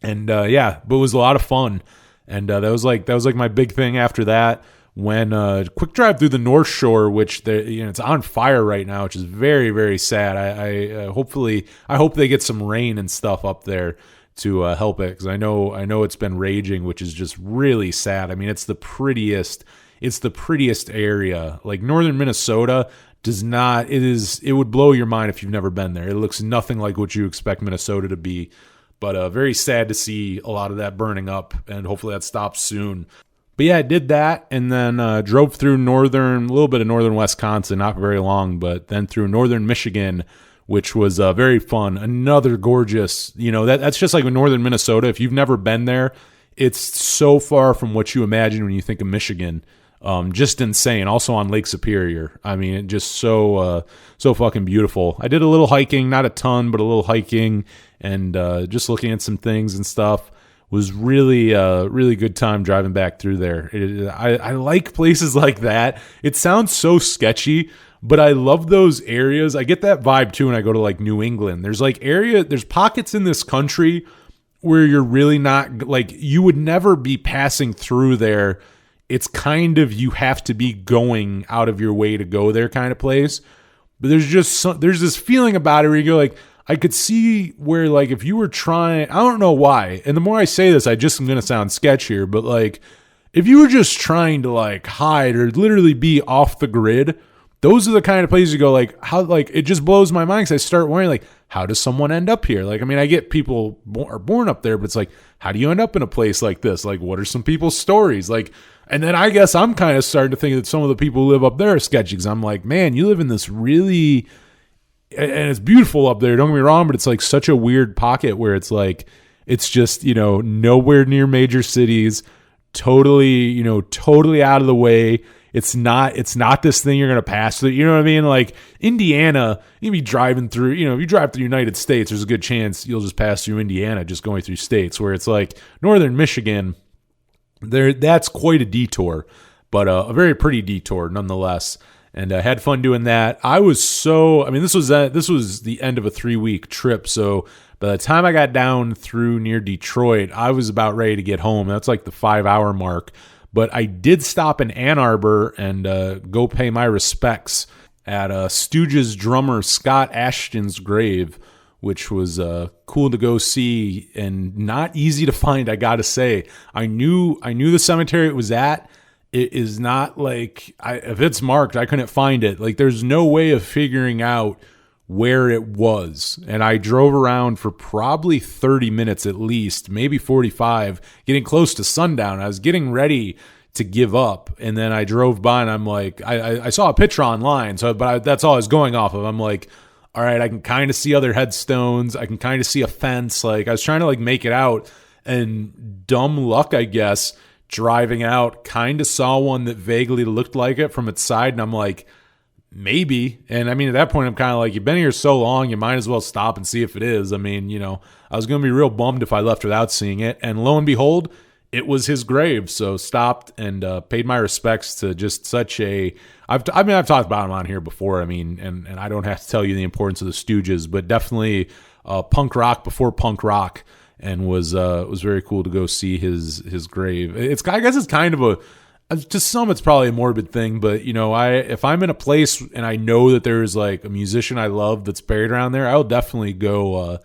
And but it was a lot of fun. And that was like my big thing after that. When quick drive through the North Shore, which it's on fire right now, which is very, very sad. I hope they get some rain and stuff up there to help it, because I know it's been raging, which is just really sad. I mean, it's the prettiest area. Like, northern Minnesota it would blow your mind if you've never been there. It looks nothing like what you expect Minnesota to be. But very sad to see a lot of that burning up, and hopefully that stops soon. But yeah, I did that, and then drove through a little bit of northern Wisconsin, not very long, but then through northern Michigan, which was very fun. Another gorgeous, that's just like northern Minnesota. If you've never been there, it's so far from what you imagine when you think of Michigan. Just insane. Also on Lake Superior. I mean, it just so fucking beautiful. I did a little hiking, not a ton, but a little hiking, and just looking at some things and stuff. Was really good time driving back through there. I like places like that. It sounds so sketchy, But I love those areas. I get that vibe too when I go to like New England. There's pockets in this country where you're really not, like, you would never be passing through there. It's kind of, you have to be going out of your way to go there kind of place. But there's this feeling about it where you go like, I could see where, like, if you were trying, I don't know why. And the more I say this, I just am going to sound sketch here, but like, if you were just trying to like hide or literally be off the grid, those are the kind of places you go like, how, like, it just blows my mind because I start wondering, like, how does someone end up here? Like, I mean, I get people are born up there, but it's like, how do you end up in a place like this? Like, what are some people's stories? Like, and then I guess I'm kind of starting to think that some of the people who live up there are sketchy because I'm like, man, you live in this really, and it's beautiful up there, don't get me wrong, but it's like such a weird pocket where it's like, it's just, nowhere near major cities, totally out of the way. It's not this thing you're going to pass through. You know what I mean? Like Indiana, you be driving through, if you drive through the United States, there's a good chance you'll just pass through Indiana just going through states, where it's like northern Michigan, that's quite a detour, but a very pretty detour nonetheless. And I had fun doing that. This was the end of a 3-week trip. So by the time I got down through near Detroit, I was about ready to get home. That's like the 5-hour mark. But I did stop in Ann Arbor and go pay my respects at Stooges drummer Scott Ashton's grave, which was cool to go see and not easy to find, I gotta say. I knew the cemetery it was at. It is not like, if it's marked, I couldn't find it. Like, there's no way of figuring out where it was. And I drove around for probably 30 minutes at least, maybe 45, getting close to sundown. I was getting ready to give up. And then I drove by and I'm like, I saw a picture online, that's all I was going off of. I'm like, all right, I can kind of see other headstones. I can kind of see a fence. Like, I was trying to like make it out, and dumb luck, I guess, driving out, kind of saw one that vaguely looked like it from its side. And I'm like, maybe. And I mean, at that point, I'm kind of like, you've been here so long, you might as well stop and see if it is. I mean, I was going to be real bummed if I left without seeing it. And lo and behold, it was his grave. So stopped and paid my respects to just such a, I've talked about him on here before. I mean, and I don't have to tell you the importance of the Stooges, but definitely punk rock before punk rock. And was very cool to go see his grave. I guess it's kind of to some it's probably a morbid thing, but if I'm in a place and I know that there's like a musician I love that's buried around there, I'll definitely go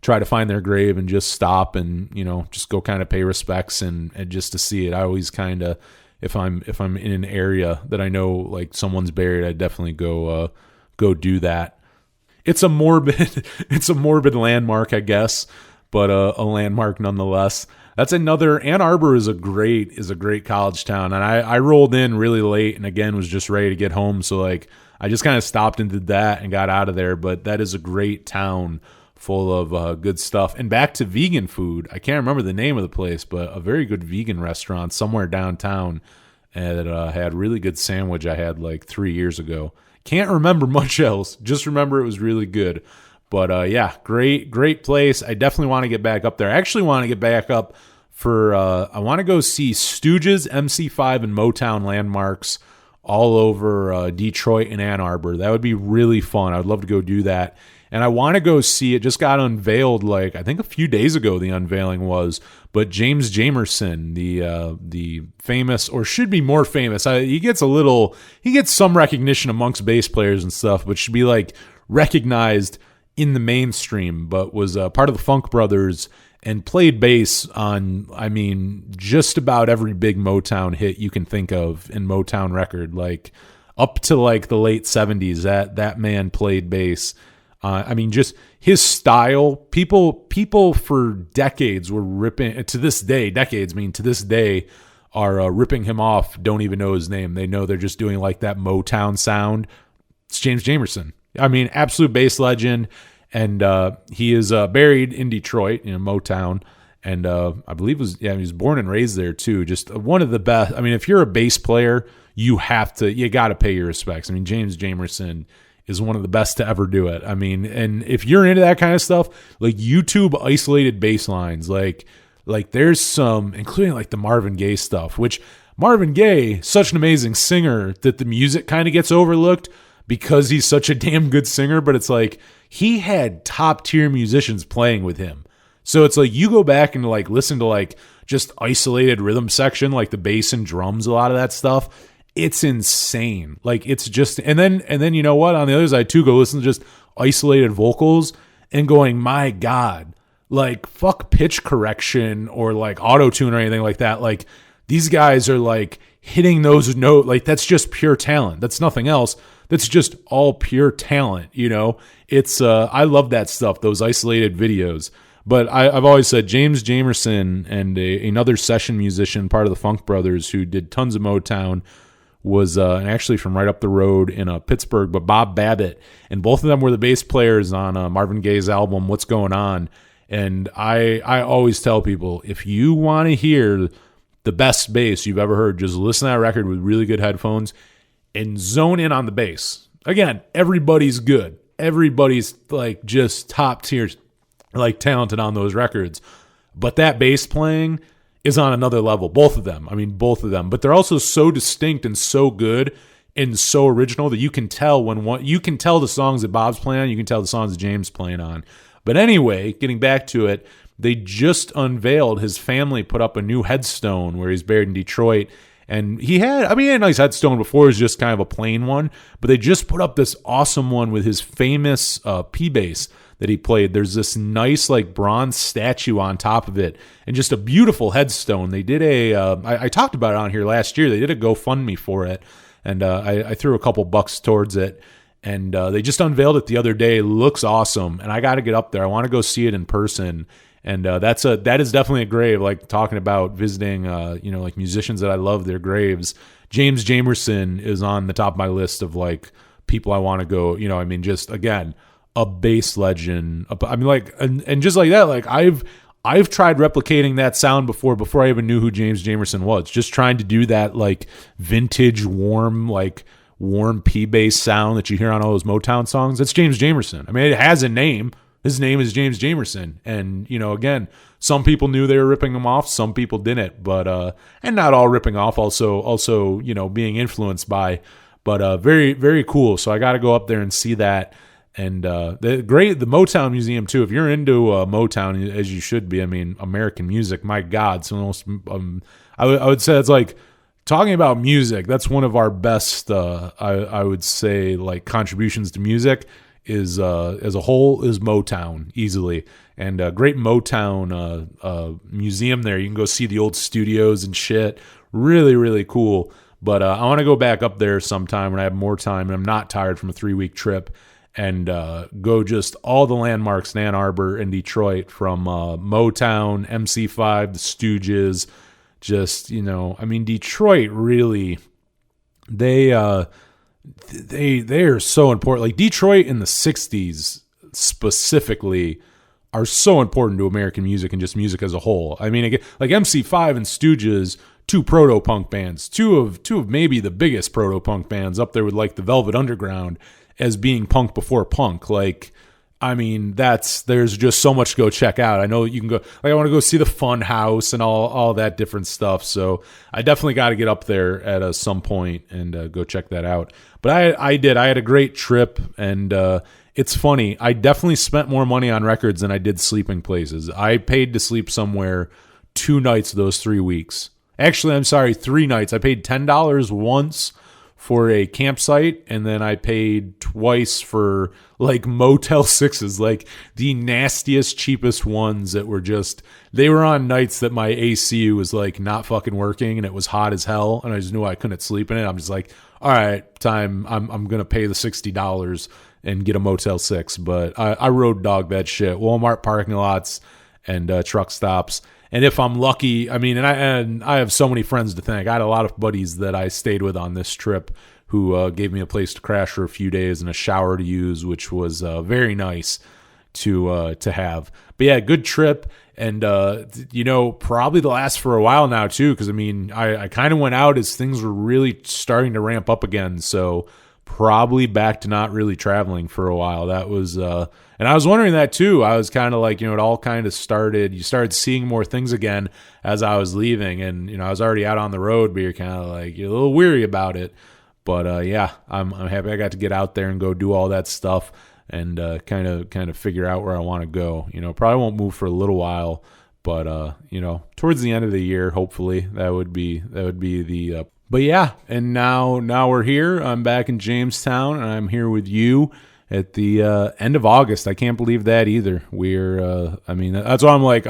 try to find their grave and just stop and just go kind of pay respects and just to see it. I always kind of, if I'm in an area that I know like someone's buried, I definitely go do that. It's a morbid landmark, I guess. But a landmark nonetheless. That's another. Ann Arbor is a great college town, and I rolled in really late, and again was just ready to get home. So like I just kind of stopped and did that and got out of there. But that is a great town full of good stuff. And back to vegan food. I can't remember the name of the place, but a very good vegan restaurant somewhere downtown that had really good sandwich I had like 3 years ago. Can't remember much else. Just remember it was really good. But yeah, great place. I definitely want to get back up there. I actually want to get back up for, I want to go see Stooges, MC5, and Motown landmarks all over Detroit and Ann Arbor. That would be really fun. I would love to go do that. And I want to go see, it just got unveiled like, I think a few days ago the unveiling was, but James Jamerson, the famous, or should be more famous, he gets some recognition amongst bass players and stuff, but should be like recognized in the mainstream, but was part of the Funk Brothers and played bass on, I mean, just about every big Motown hit you can think of in Motown record, like up to like the late 70s, that man played bass. I mean, just his style, people for decades were ripping, to this day are ripping him off, don't even know his name. They know they're just doing like that Motown sound. It's James Jamerson. I mean, absolute bass legend, and he is buried in Detroit, Motown, and I believe he was born and raised there too. Just one of the best. I mean, if you're a bass player, you got to pay your respects. I mean, James Jamerson is one of the best to ever do it. I mean, and if you're into that kind of stuff, like YouTube isolated bass lines, like there's some, including like the Marvin Gaye stuff, which Marvin Gaye, such an amazing singer that the music kind of gets overlooked. because he's such a damn good singer, but it's like he had top tier musicians playing with him. So it's like you go back and like listen to like just isolated rhythm section, like the bass and drums, a lot of that stuff. It's insane. Like it's just, and then you know what? On the other side too, go listen to just isolated vocals and going, my God, like fuck pitch correction or like auto tune or anything like that. Like these guys are like hitting those notes. Like that's just pure talent. That's nothing else. That's just all pure talent. You know, it's, I love that stuff, those isolated videos. But I've always said James Jamerson and another session musician, part of the Funk Brothers, who did tons of Motown, was actually from right up the road in Pittsburgh, but Bob Babbitt. And both of them were the bass players on Marvin Gaye's album, What's Going On. And I always tell people, if you want to hear the best bass you've ever heard, just listen to that record with really good headphones and zone in on the bass. Again, everybody's good. Everybody's like just top tier, like talented on those records, but that bass playing is on another level. Both of them. I mean, both of them, but they're also so distinct and so good and so original that you can tell you can tell the songs that Bob's playing on, you can tell the songs that James is playing on. But anyway, getting back to it, they just unveiled, his family put up a new headstone where he's buried in Detroit. And he had a nice headstone before. It was just kind of a plain one, but they just put up this awesome one with his famous P bass that he played. There's this nice like bronze statue on top of it and just a beautiful headstone. They did I talked about it on here last year. They did a GoFundMe for it, and I threw a couple bucks towards it, and they just unveiled it the other day. It looks awesome, and I got to get up there. I want to go see it in person. And that is definitely a grave. Like talking about visiting, like musicians that I love, their graves. James Jamerson is on the top of my list of like people I want to go. Just again, a bass legend. I mean, like, and just like that, like I've tried replicating that sound before I even knew who James Jamerson was. Just trying to do that like vintage warm P bass sound that you hear on all those Motown songs. That's James Jamerson. I mean, it has a name. His name is James Jamerson. And, again, some people knew they were ripping him off. Some people didn't. But, and not all ripping off, also, being influenced by. But very, very cool. So I got to go up there and see that. And the Motown Museum, too. If you're into Motown, as you should be, I mean, American music, my God. So almost, I would say it's like, talking about music, that's one of our best, I would say, like, contributions to music. Is as a whole is Motown easily, and a great Motown museum there. You can go see the old studios and shit. Really, really cool. But I want to go back up there sometime when I have more time and I'm not tired from a 3-week trip, and go just all the landmarks in Ann Arbor and Detroit, from Motown, MC5, the Stooges. Just Detroit really, they are so important. Like Detroit in the 60s specifically are so important to American music and just music as a whole. I mean, like MC5 and Stooges, two proto-punk bands, two of maybe the biggest proto-punk bands, up there with like the Velvet Underground as being punk before punk. Like, I mean, there's just so much to go check out. I know you can go, like, I want to go see the Fun House and all that different stuff. So I definitely got to get up there at some point and go check that out. But I had a great trip, and it's funny. I definitely spent more money on records than I did sleeping places. I paid to sleep somewhere 2 nights of those 3 weeks. Actually, I'm sorry, 3 nights. I paid $10 once for a campsite, and then I paid twice for like Motel 6s, like the nastiest, cheapest ones that were just, they were on nights that my AC was like not fucking working and it was hot as hell, and I just knew I couldn't sleep in it. I'm just like, all right, I'm gonna pay the $60 and get a Motel 6. But I road dog that shit. Walmart parking lots and truck stops. And if I'm lucky, I mean, and I have so many friends to thank. I had a lot of buddies that I stayed with on this trip who gave me a place to crash for a few days and a shower to use, which was very nice to have. But yeah, good trip, and probably the last for a while now too, because I mean, I kind of went out as things were really starting to ramp up again, so probably back to not really traveling for a while. That was and I was wondering that too. I was kind of like, it all kind of started, you started seeing more things again as I was leaving, and I was already out on the road, but you're kind of like, you're a little weary about it. But yeah, I'm happy I got to get out there and go do all that stuff and kind of figure out where I want to go. Probably won't move for a little while, but towards the end of the year, hopefully that would be the. But yeah, and now we're here. I'm back in Jamestown, and I'm here with you at the end of August. I can't believe that either. That's why I'm like,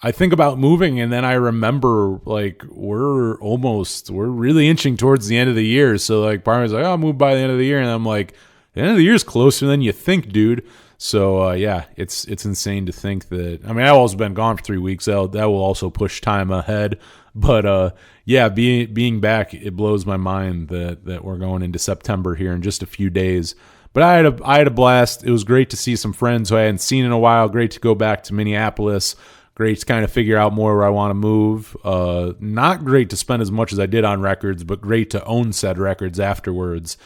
I think about moving, and then I remember like we're really inching towards the end of the year. So like part of me's like, oh, I'll move by the end of the year, and I'm like, the end of the year is closer than you think, dude. So yeah, it's insane to think that. I've also been gone for 3 weeks. That will also push time ahead. But yeah, being back, it blows my mind that we're going into September here in just a few days. But I had a blast. It was great to see some friends who I hadn't seen in a while. Great to go back to Minneapolis. Great to kind of figure out more where I want to move. Not great to spend as much as I did on records, but great to own said records afterwards.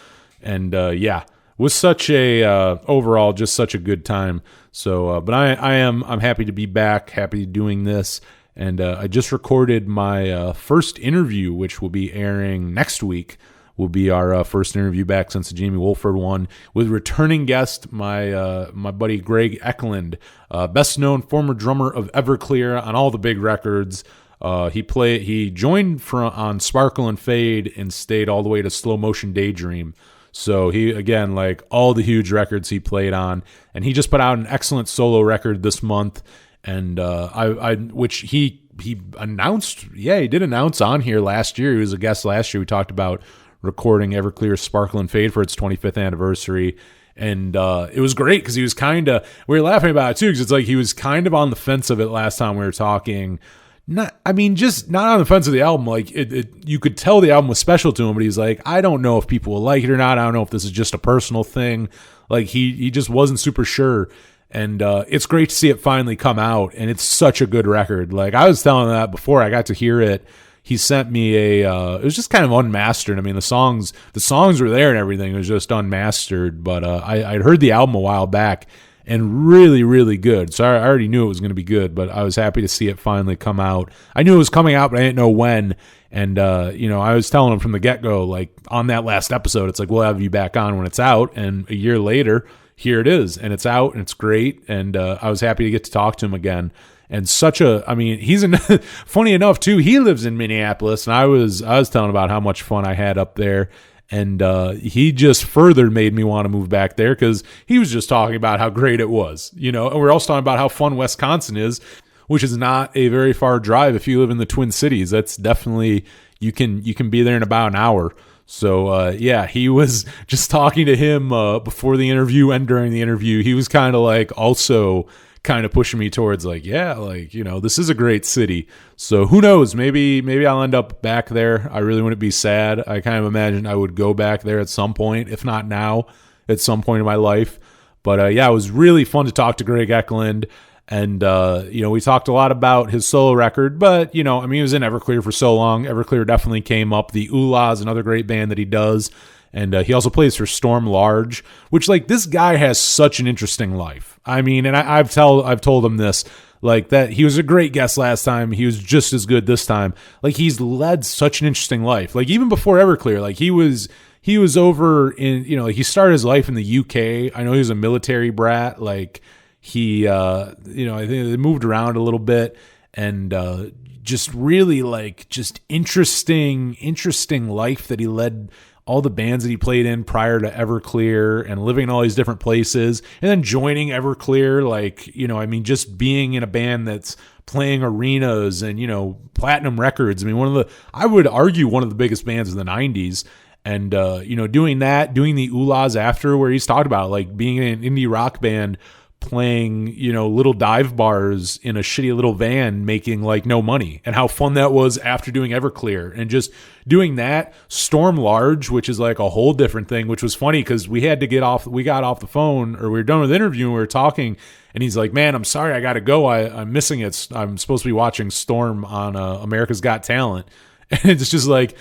And yeah, was such a overall just such a good time. So, but I'm happy to be back, happy doing this. And I just recorded my first interview, which will be airing next week. Will be our first interview back since the Jamie Wolford one, with returning guest my buddy Greg Eklund, best known former drummer of Everclear on all the big records. He joined on Sparkle and Fade and stayed all the way to Slow Motion Daydream. So he, again, like all the huge records he played on, and he just put out an excellent solo record this month. And which he announced, yeah, he did announce on here last year. He was a guest last year. We talked about recording Everclear's Sparkle and Fade for its 25th anniversary. And it was great because he was we were laughing about it too, because it's like he was kind of on the fence of it last time we were talking. Just not on the fence of the album. Like you could tell the album was special to him, but he's like, I don't know if people will like it or not. I don't know if this is just a personal thing. Like he just wasn't super sure. And it's great to see it finally come out, and it's such a good record. Like I was telling him that before I got to hear it. He sent me it was just kind of unmastered. The songs were there and everything. It was just unmastered. But I'd heard the album a while back, and really, really good. So I already knew it was going to be good, but I was happy to see it finally come out. I knew it was coming out, but I didn't know when. And, I was telling him from the get-go, like on that last episode, it's like, we'll have you back on when it's out. And a year later, here it is, and it's out, and it's great. And I was happy to get to talk to him again. And he's funny enough too. He lives in Minneapolis, and I was telling about how much fun I had up there, and he just further made me want to move back there because he was just talking about how great it was, and we're also talking about how fun Wisconsin is, which is not a very far drive if you live in the Twin Cities. That's definitely you can be there in about an hour. So yeah, he was just talking to him before the interview and during the interview. He was kind of like also kind of pushing me towards like, yeah, like, this is a great city. So who knows, maybe I'll end up back there. I really wouldn't be sad. I kind of imagine I would go back there at some point, if not now, at some point in my life. But yeah, it was really fun to talk to Greg Eklund. And, we talked a lot about his solo record, but, he was in Everclear for so long. Everclear definitely came up. The Oolah is another great band that he does. And he also plays for Storm Large, which, like, this guy has such an interesting life. And I've told him this, like, that he was a great guest last time. He was just as good this time. Like, he's led such an interesting life. Like, even before Everclear, like, he was over in, he started his life in the UK. I know he was a military brat. Like, he, I think they moved around a little bit, and just really, like, just interesting life that he led. All the bands that he played in prior to Everclear, and living in all these different places, and then joining Everclear, like, just being in a band that's playing arenas and, platinum records. I would argue one of the biggest bands in the 90s. And, doing the Oolahs after, where he's talked about, like, being in an indie rock band, playing, little dive bars in a shitty little van, making like no money, and how fun that was after doing Everclear, and just doing that. Storm Large, which is like a whole different thing, which was funny because we got off the phone, or we were done with the interview, and we were talking, and he's like, man, I'm sorry, I got to go. I'm missing it. I'm supposed to be watching Storm on America's Got Talent. And it's just like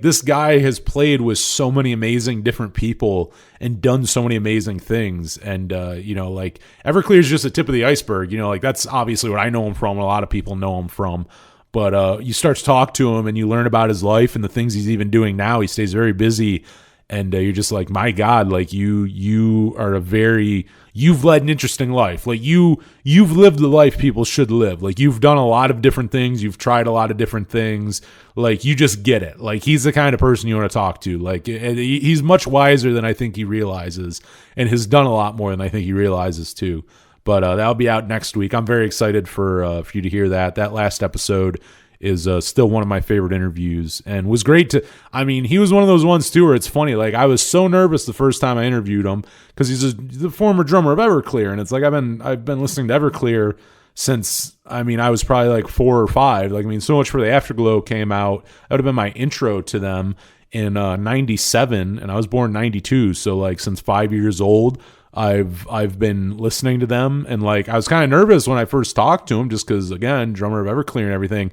this guy has played with so many amazing different people and done so many amazing things. And, like Everclear is just the tip of the iceberg, like that's obviously what I know him from. A lot of people know him from, But you start to talk to him and you learn about his life and the things he's even doing now. He stays very busy. And you're just like, my God, like you are you've led an interesting life. Like you've lived the life people should live. Like you've done a lot of different things. You've tried a lot of different things. Like you just get it. Like he's the kind of person you want to talk to. Like he's much wiser than I think he realizes, and has done a lot more than I think he realizes too. But that'll be out next week. I'm very excited for you to hear that. That last episode is still one of my favorite interviews, and was great to, I mean, he was one of those ones too where it's funny, like I was so nervous the first time I interviewed him because he's the former drummer of Everclear, and it's like I've been listening to Everclear since, I mean, I was probably like 4 or 5. Like, I mean, So Much for the Afterglow came out. That would have been my intro to them in 97, and I was born 92, so like since 5 years old I've been listening to them, and like I was kind of nervous when I first talked to him just because, again, drummer of Everclear and everything.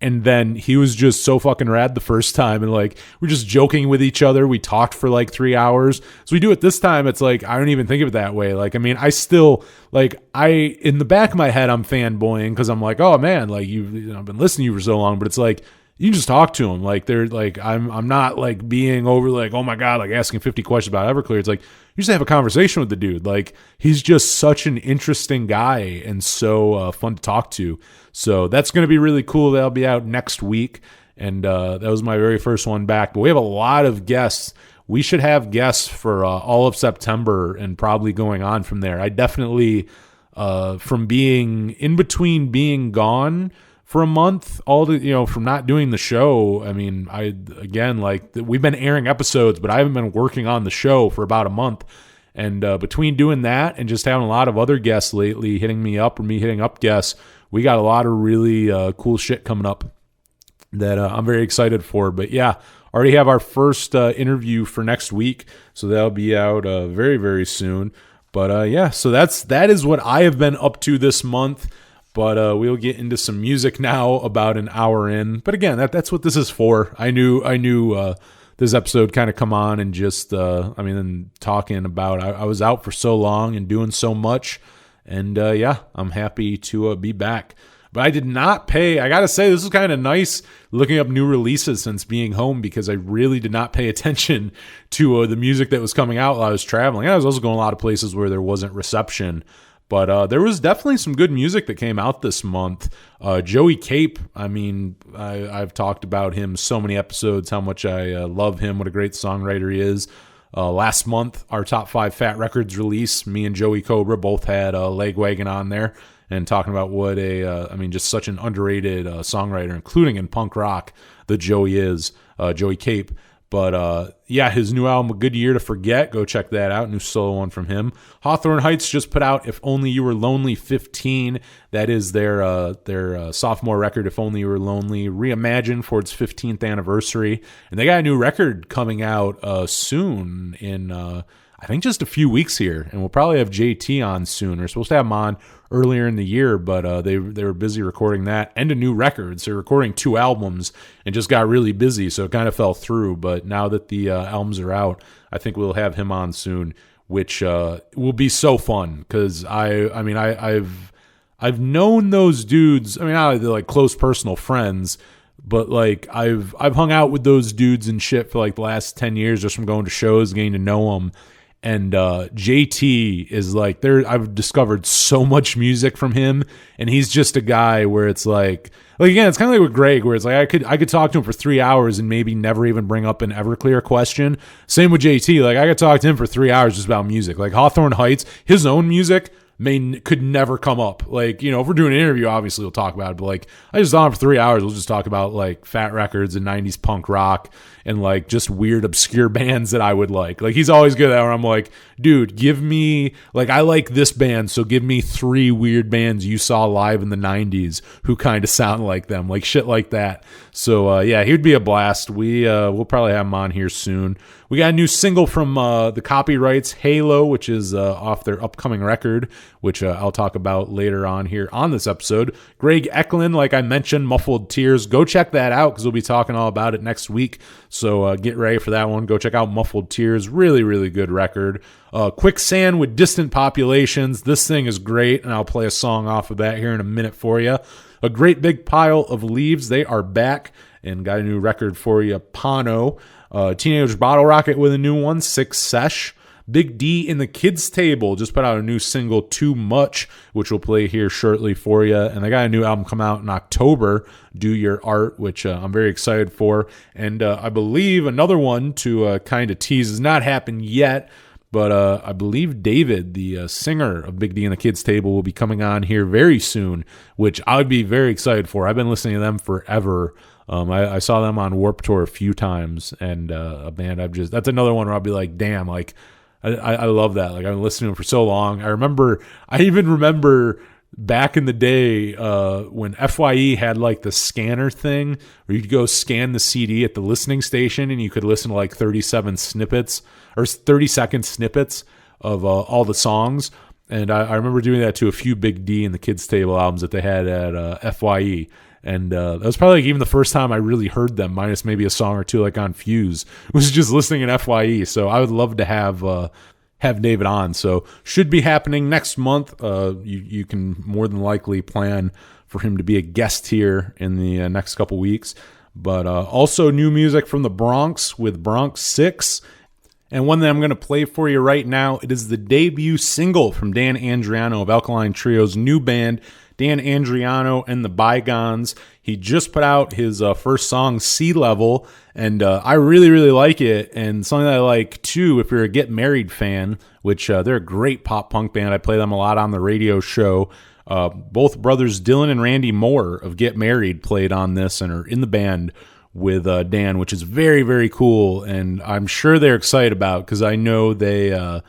And then he was just so fucking rad the first time. And like, we're just joking with each other. We talked for like 3 hours. So we do it this time. It's like, I don't even think of it that way. Like, I mean, I still, like, in the back of my head, I'm fanboying because I'm like, oh man, like I've been listening to you for so long. But it's like, you can just talk to him. Like they're like, I'm not like being over like, oh my God, like asking 50 questions about Everclear. It's like, you just have a conversation with the dude. Like he's just such an interesting guy and so fun to talk to. So that's going to be really cool. That'll be out next week. And that was my very first one back. But we have a lot of guests. We should have guests for all of September and probably going on from there. I definitely, from being in between being gone for a month, from not doing the show. I mean, we've been airing episodes, but I haven't been working on the show for about a month. And between doing that and just having a lot of other guests lately hitting me up or me hitting up guests, we got a lot of really cool shit coming up that I'm very excited for. But yeah, already have our first interview for next week, so that'll be out very, very soon. But yeah, so that is what I have been up to this month. But we'll get into some music now about an hour in. But again, that's what this is for. I knew this episode kind of come on and just, and talking about, I was out for so long and doing so much. And yeah, I'm happy to be back. But I did not pay. I got to say, this is kind of nice looking up new releases since being home, because I really did not pay attention to the music that was coming out while I was traveling. I was also going a lot of places where there wasn't reception. But there was definitely some good music that came out this month. Joey Cape, I mean, I've talked about him so many episodes, how much I love him, what a great songwriter he is. Last month, our top 5 Fat Records release, me and Joey Cobra both had Legwagon on there, and talking about what just such an underrated songwriter, including in punk rock, that Joey is, Joey Cape. But yeah, his new album, A Good Year to Forget, go check that out. New solo one from him. Hawthorne Heights just put out If Only You Were Lonely 15. That is their sophomore record, If Only You Were Lonely, reimagined for its 15th anniversary. And they got a new record coming out soon in, I think, just a few weeks here. And we'll probably have JT on soon. We're supposed to have him on earlier in the year, but they were busy recording that and a new record. So they're recording 2 albums and just got really busy, so it kind of fell through. But now that the albums are out, I think we'll have him on soon, which will be so fun, because I've known those dudes. I mean, not they're like close personal friends, but like I've hung out with those dudes and shit for like the last 10 years just from going to shows, getting to know them. And JT is like, I've discovered so much music from him, and he's just a guy where it's like again, it's kind of like with Greg, where it's like I could talk to him for 3 hours and maybe never even bring up an Everclear question. Same with JT, like I could talk to him for 3 hours just about music. Like Hawthorne Heights, his own music could never come up. Like, if we're doing an interview, obviously we'll talk about it, but like I just thought for 3 hours we'll just talk about like Fat Records and 90s punk rock and like just weird obscure bands that I would like. Like he's always good at that, where I'm like, dude, give me, like, I like this band, so give me 3 weird bands you saw live in the 90s who kind of sound like them, like shit like that. So yeah, he'd be a blast. We'll probably have him on here soon. We got a new single from the Copyrights, Halo, which is off their upcoming record, which I'll talk about later on here on this episode. Greg Eklund, like I mentioned, Muffled Tears. Go check that out, because we'll be talking all about it next week. So get ready for that one. Go check out Muffled Tears. Really, really good record. Quicksand with Distant Populations. This thing is great, and I'll play a song off of that here in a minute for you. A Great Big Pile of Leaves, they are back and got a new record for you. Pano. Teenage Bottle Rocket with a new one, Six Sesh. Big D in the Kids Table just put out a new single, Too Much, which we'll play here shortly for you. And they got a new album come out in October, Do Your Art, which I'm very excited for. And I believe another one to kind of tease has not happened yet, but I believe David, the singer of Big D in the Kids Table, will be coming on here very soon, which I would be very excited for. I've been listening to them forever. I saw them on Warped Tour a few times, and a band that's another one where I'll be like, damn, like, I love that. Like, I've been listening to them for so long. I even remember back in the day when FYE had like the scanner thing where you'd go scan the CD at the listening station and you could listen to like 37 snippets or 30-second snippets of all the songs. And I remember doing that to a few Big D and the Kids Table albums that they had at FYE. And that was probably like even the first time I really heard them, minus maybe a song or two like on Fuse, was just listening in FYE. So I would love to have David on. So should be happening next month. You can more than likely plan for him to be a guest here in the next couple weeks. But also new music from the Bronx with Bronx 6. And one that I'm going to play for you right now, it is the debut single from Dan Andriano of Alkaline Trio's new band, Dan Andriano and the Bygones. He just put out his first song, Sea Level, and I really, really like it. And something that I like, too, if you're a Get Married fan, which they're a great pop-punk band. I play them a lot on the radio show. Both brothers, Dylan and Randy Moore of Get Married, played on this and are in the band with Dan, which is very, very cool. And I'm sure they're excited about, because I know they...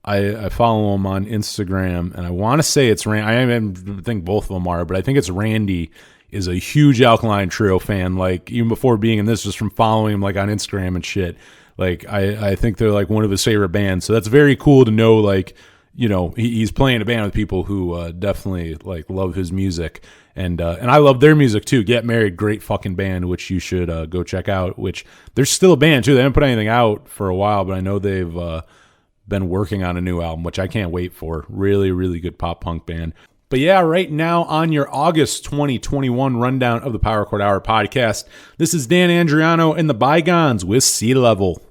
I follow them on Instagram, and I want to say it's Randy. I think both of them are, but I think it's Randy is a huge Alkaline Trio fan. Like, even before being in this, just from following him like on Instagram and shit. Like, I think they're like one of his favorite bands. So that's very cool to know. Like, you know, he's playing a band with people who definitely like love his music, and I love their music too. Get Married, great fucking band, which you should go check out. Which they're still a band too. They haven't put anything out for a while, but I know they've been working on a new album, which I can't wait for. Really, really good pop punk band. But yeah, right now on your August 2021 rundown of the Power Chord Hour podcast, this is Dan Andriano and the Bygones with Sea Level.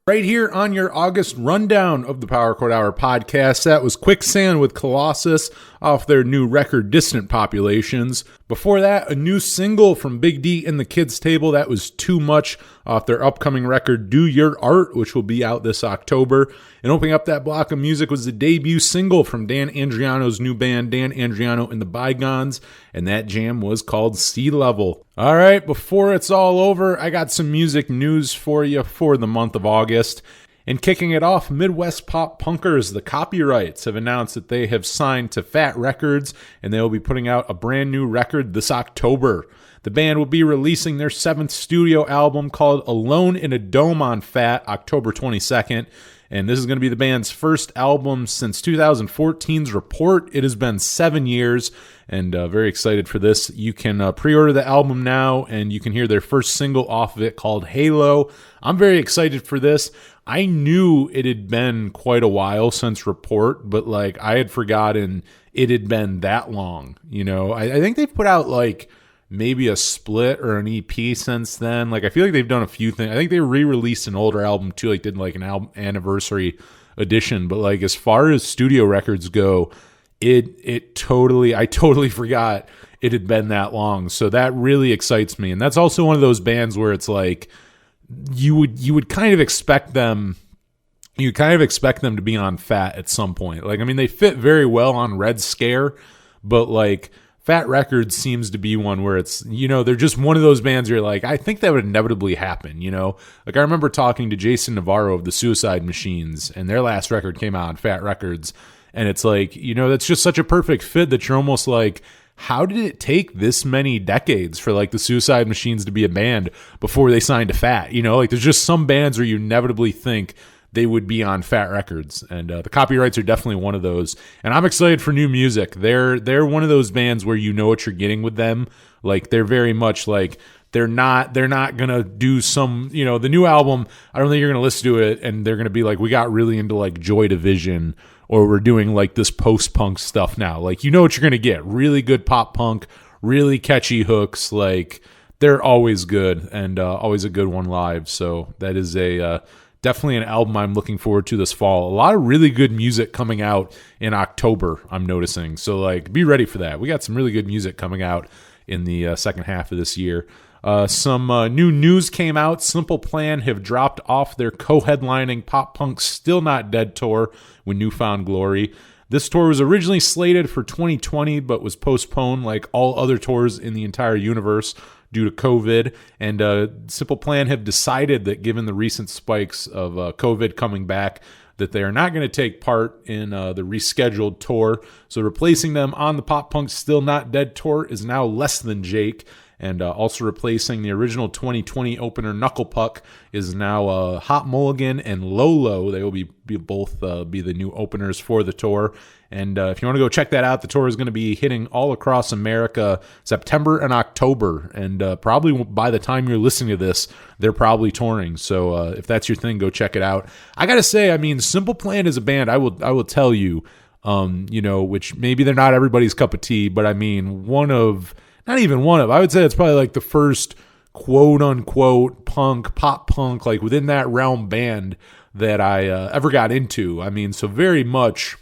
Right here on your August rundown of the Power Chord Hour podcast, that was Quicksand with Colossus off their new record, Distant Populations. Before that, a new single from Big D and the Kids Table, that was Too Much off their upcoming record, Do Your Art, which will be out this October. And opening up that block of music was the debut single from Dan Andriano's new band, Dan Andriano and the Bygones, and that jam was called Sea Level. All right, before it's all over, I got some music news for you for the month of August. And kicking it off, Midwest pop punkers, the Copyrights, have announced that they have signed to Fat Records, and they will be putting out a brand new record this October. The band will be releasing their 7th studio album called Alone in a Dome on Fat, October 22nd. And this is going to be the band's first album since 2014's Report. It has been 7 years, and very excited for this. You can pre-order the album now, and you can hear their first single off of it called Halo. I'm very excited for this. I knew it had been quite a while since Report, but like I had forgotten it had been that long. You know, I think they've put out like maybe a split or an EP since then. Like I feel like they've done a few things. I think they re-released an older album too, like did like an album anniversary edition. But like as far as studio records go, I totally forgot it had been that long. So that really excites me. And that's also one of those bands where it's like you would kind of expect them to be on Fat at some point. Like I mean they fit very well on Red Scare, but like Fat Records seems to be one where it's, you know, they're just one of those bands where you're like, I think that would inevitably happen, you know? Like, I remember talking to Jason Navarro of the Suicide Machines, and their last record came out on Fat Records, and it's like, you know, that's just such a perfect fit that you're almost like, how did it take this many decades for, like, the Suicide Machines to be a band before they signed to Fat? You know, like, there's just some bands where you inevitably think they would be on Fat Records, and the Copyrights are definitely one of those. And I'm excited for new music. They're one of those bands where you know what you're getting with them. Like they're very much like they're not gonna do some, you know, the new album. I don't think you're gonna listen to it and they're gonna be like, we got really into like Joy Division, or we're doing like this post punk stuff now. Like you know what you're gonna get: really good pop punk, really catchy hooks. Like, they're always good, and always a good one live. So that is a definitely an album I'm looking forward to this fall. A lot of really good music coming out in October, I'm noticing. So, like, be ready for that. We got some really good music coming out in the second half of this year. Some new news came out. Simple Plan have dropped off their co-headlining Pop Punk Still Not Dead tour with New Found Glory. This tour was originally slated for 2020, but was postponed like all other tours in the entire universe due to COVID. And Simple Plan have decided that given the recent spikes of COVID coming back, that they are not going to take part in the rescheduled tour. So replacing them on the Pop Punk Still Not Dead tour is now Less Than Jake. And also replacing the original 2020 opener Knuckle Puck is now Hot Mulligan and Lolo. They will be both be the new openers for the tour. And if you want to go check that out, the tour is going to be hitting all across America September and October. And probably by the time you're listening to this, they're probably touring. So if that's your thing, go check it out. I got to say, I mean, Simple Plan is a band, I will tell you, which maybe they're not everybody's cup of tea, but I mean, not even one of, I would say it's probably like the first quote unquote pop punk, like within that realm band that I ever got into. I mean, so very much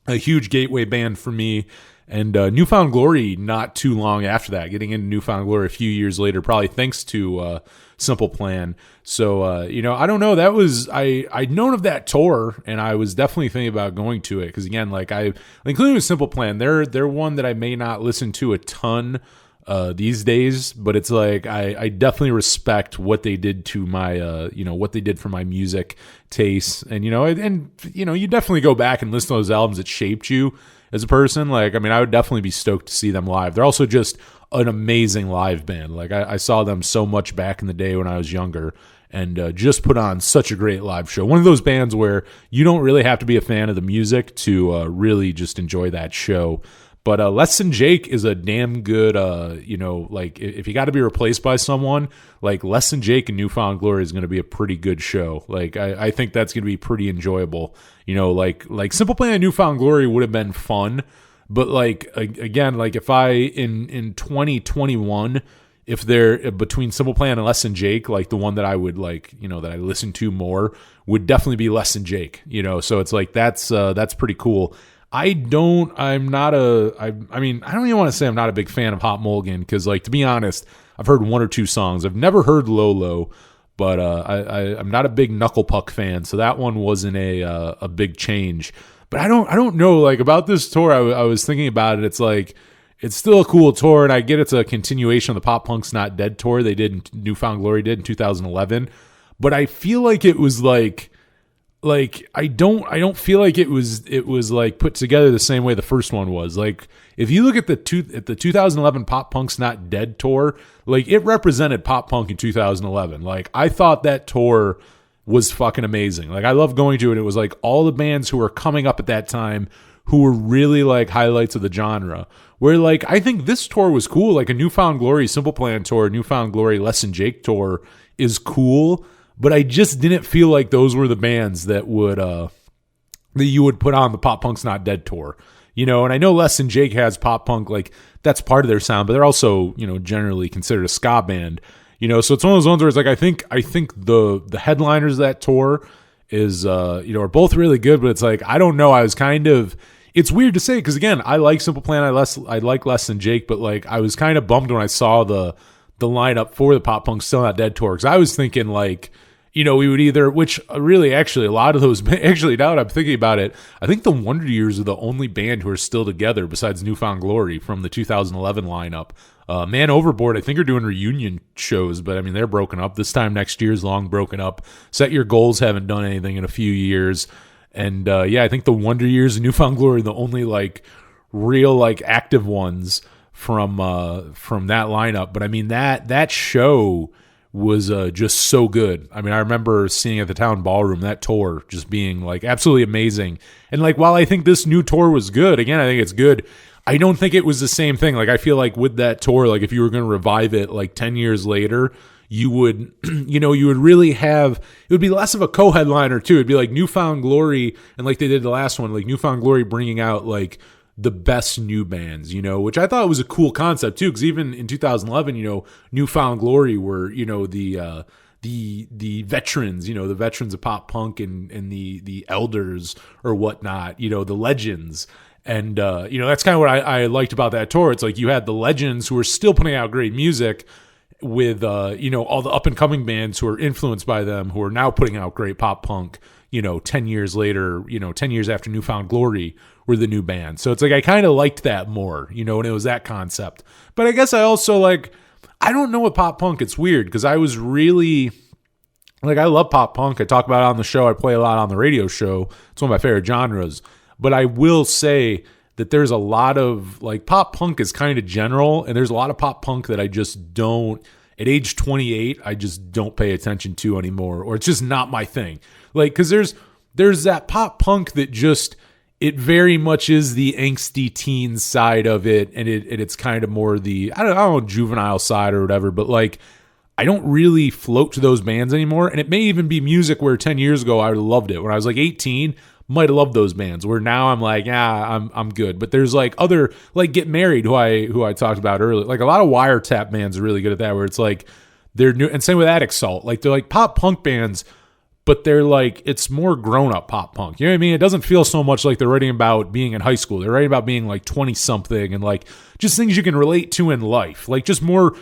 a huge gateway band for me. And New Found Glory not too long after that, getting into New Found Glory a few years later, probably thanks to Simple Plan. So, I don't know. That was, I'd known of that tour, and I was definitely thinking about going to it. Because again, like including with Simple Plan, they're one that I may not listen to a ton these days, but it's like, I definitely respect what they did to my, what they did for my music tastes. And, you definitely go back and listen to those albums that shaped you as a person. Like, I mean, I would definitely be stoked to see them live. They're also just an amazing live band. Like, I saw them so much back in the day when I was younger, and just put on such a great live show. One of those bands where you don't really have to be a fan of the music to really just enjoy that show. But Less Than Jake is a damn good, like, if you got to be replaced by someone, like Less Than Jake and New Found Glory is going to be a pretty good show. Like, I think that's going to be pretty enjoyable. Like Simple Plan and New Found Glory would have been fun. But, like, again, like, if I, in 2021, if they're between Simple Plan and Less Than Jake, like, the one that I would, like, that I listen to more would definitely be Less Than Jake, so it's like, that's pretty cool. I don't even want to say I'm not a big fan of Hot Mulligan, because, like, to be honest, I've heard one or two songs. I've never heard Lolo, but I'm not a big Knuckle Puck fan, so that one wasn't a big change. But I don't know, like, about this tour. I was thinking about it. It's like, it's still a cool tour, and I get it's a continuation of the Pop Punk's Not Dead tour they did, New Found Glory did in 2011. But I feel like it was like I don't feel like it was like put together the same way the first one was. Like, if you look at the 2011 Pop Punk's Not Dead tour, like, it represented pop punk in 2011. Like, I thought that tour was fucking amazing. Like, I love going to it. It was like all the bands who were coming up at that time who were really like highlights of the genre. Where, like, I think this tour was cool. Like, a New Found Glory Simple Plan tour, New Found Glory Less Than Jake tour is cool. But I just didn't feel like those were the bands that you would put on the Pop Punk's Not Dead tour. And I know Less Than Jake has pop punk, like, that's part of their sound, but they're also, generally considered a ska band. So it's one of those ones where it's like, I think the headliners of that tour is, are both really good, but it's like, I don't know. It's weird to say, because again, I like Simple Plan. I like Less Than Jake, but, like, I was kind of bummed when I saw the lineup for the Pop Punk Still Not Dead tour, because I was thinking, like, we would either, which really, actually, a lot of those, actually, now that I'm thinking about it, I think the Wonder Years are the only band who are still together besides New Found Glory from the 2011 lineup. Man Overboard, I think, are doing reunion shows, but I mean, they're broken up. This time next year is long broken up. Set Your Goals haven't done anything in a few years. And I think the Wonder Years and New Found Glory are the only, like, real, like, active ones from that lineup. But I mean, that show was just so good. I mean, I remember seeing at the Town Ballroom, that tour just being, like, absolutely amazing. And, like, while I think this new tour was good, again, I think it's good, I don't think it was the same thing. Like, I feel like with that tour, like, if you were going to revive it, like, 10 years later, you would, you would really have, it would be less of a co-headliner too. It'd be like New Found Glory, and like they did the last one, like New Found Glory bringing out, like, the best new bands, which I thought was a cool concept too, because even in 2011, New Found Glory were, the veterans, the veterans of pop punk and the elders or whatnot, the legends. And, that's kind of what I liked about that tour. It's like you had the legends who are still putting out great music with, all the up and coming bands who are influenced by them, who are now putting out great pop punk, 10 years later, 10 years after New Found Glory were the new band. So it's like, I kind of liked that more, and it was that concept. But I guess I also I don't know what pop punk, it's weird because I was really, I love pop punk. I talk about it on the show. I play a lot on the radio show. It's one of my favorite genres. But I will say that there's a lot of, pop punk is kind of general, and there's a lot of pop punk that I just don't, at age 28, I just don't pay attention to anymore, or it's just not my thing. Because there's that pop punk that just, it very much is the angsty teen side of it, and it's kind of more the, I don't know, juvenile side or whatever, but I don't really float to those bands anymore, and it may even be music where 10 years ago I loved it. When I was 18, might have loved those bands, where now I'm I'm good. But there's other, Get Married, who I talked about earlier. A lot of Wiretap bands are really good at that, where it's they're new, and same with Attic Salt. They're pop punk bands, but they're it's more grown up pop punk. You know what I mean? It doesn't feel so much like they're writing about being in high school. They're writing about being 20 something and just things you can relate to in life. Just more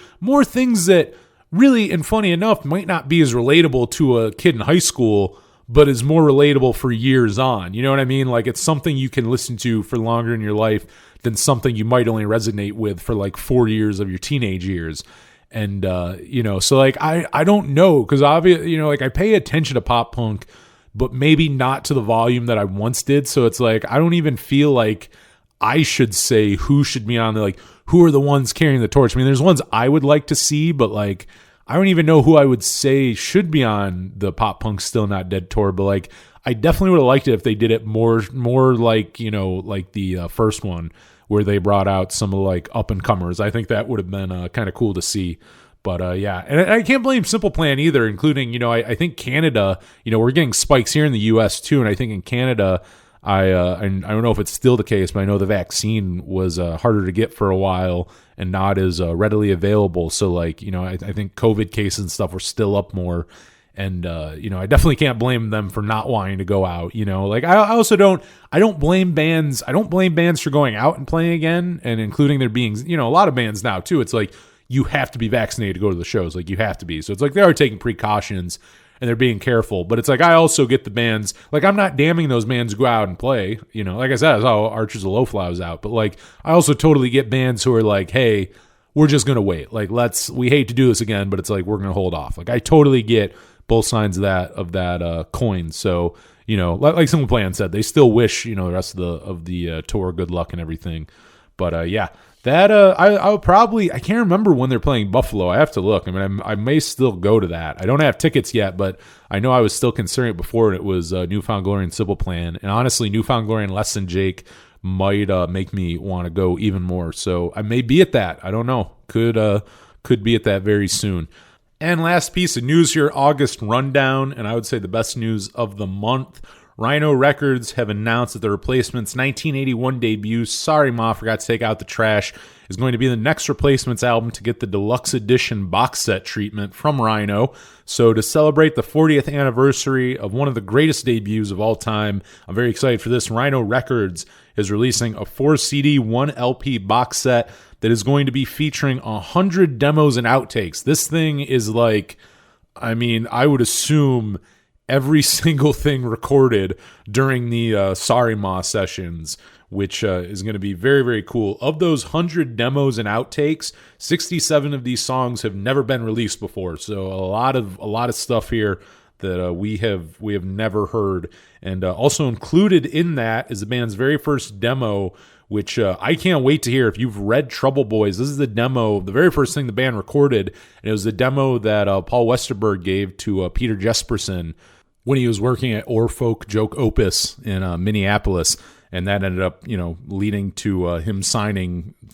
things that really, and funny enough, might not be as relatable to a kid in high school, but is more relatable for years on. You know what I mean? It's something you can listen to for longer in your life than something you might only resonate with for 4 years of your teenage years. And, so I don't know, because obviously, I pay attention to pop punk, but maybe not to the volume that I once did. So it's I don't even feel I should say who should be on the, who are the ones carrying the torch. I mean, there's ones I would like to see, but I don't even know who I would say should be on the Pop Punk Still Not Dead tour, but I definitely would have liked it if they did it more the first one where they brought out some of up and comers. I think that would have been kind of cool to see. But yeah, and I can't blame Simple Plan either, including, I think Canada, we're getting spikes here in the US too. And I think in Canada, and I don't know if it's still the case, but I know the vaccine was harder to get for a while and not as readily available. So I think COVID cases and stuff were still up more. And, I definitely can't blame them for not wanting to go out, I also don't blame bands. I don't blame bands for going out and playing again, and including there being, a lot of bands now too. It's you have to be vaccinated to go to the shows. You have to be. So it's they are taking precautions and they're being careful. But it's I also get the bands, I'm not damning those bands to go out and play, like I said, I saw Archers of Lo-Fi was out, but I also totally get bands who are hey, we're just going to wait. We hate to do this again, but it's we're going to hold off. I totally get both sides of that coin. So, like Simple Plan said, they still wish, the rest of the tour good luck and everything. But yeah, that I'll probably, I can't remember when they're playing Buffalo. I have to look. I mean, I may still go to that. I don't have tickets yet, but I know I was still considering it before, and it was New Found Glory and Simple Plan. And honestly, New Found Glory and Less Than Jake might make me want to go even more. So I may be at that. I don't know. Could be at that very soon. And last piece of news here, August rundown, and I would say the best news of the month. Rhino Records have announced that the Replacements' 1981 debut, Sorry Ma, Forgot to Take Out the Trash, is going to be the next Replacements album to get the deluxe edition box set treatment from Rhino. So to celebrate the 40th anniversary of one of the greatest debuts of all time, I'm very excited for this. Rhino Records is releasing a 4-CD, 1-LP box set that is going to be featuring 100 demos and outtakes. This thing is I would assume every single thing recorded during the Sorry Ma sessions, which is going to be very, very cool. Of those 100 demos and outtakes, 67 of these songs have never been released before. So a lot of stuff here that we have never heard. And also included in that is the band's very first demo, which I can't wait to hear. If you've read Trouble Boys, this is the demo, the very first thing the band recorded, and it was the demo that Paul Westerberg gave to Peter Jesperson when he was working at Orfolk Joke Opus in Minneapolis. and that ended up, leading to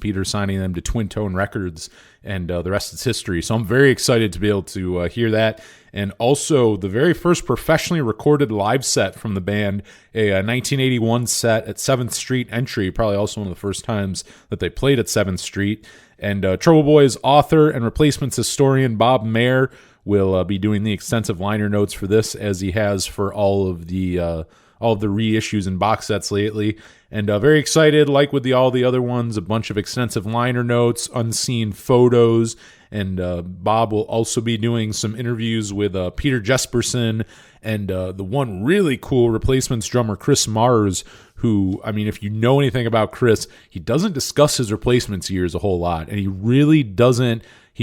Peter signing them to Twin Tone Records, and the rest is history. So I'm very excited to be able to hear that. And also the very first professionally recorded live set from the band, a 1981 set at 7th Street Entry, probably also one of the first times that they played at 7th Street. And Trouble Boys author and Replacements historian Bob Mayer will be doing the extensive liner notes for this, as he has for all of the reissues and box sets lately. And very excited, like with all the other ones, a bunch of extensive liner notes, unseen photos, and Bob will also be doing some interviews with Peter Jesperson and the one really cool Replacements drummer, Chris Mars, who, I mean, if you know anything about Chris, he doesn't discuss his Replacements years a whole lot, and he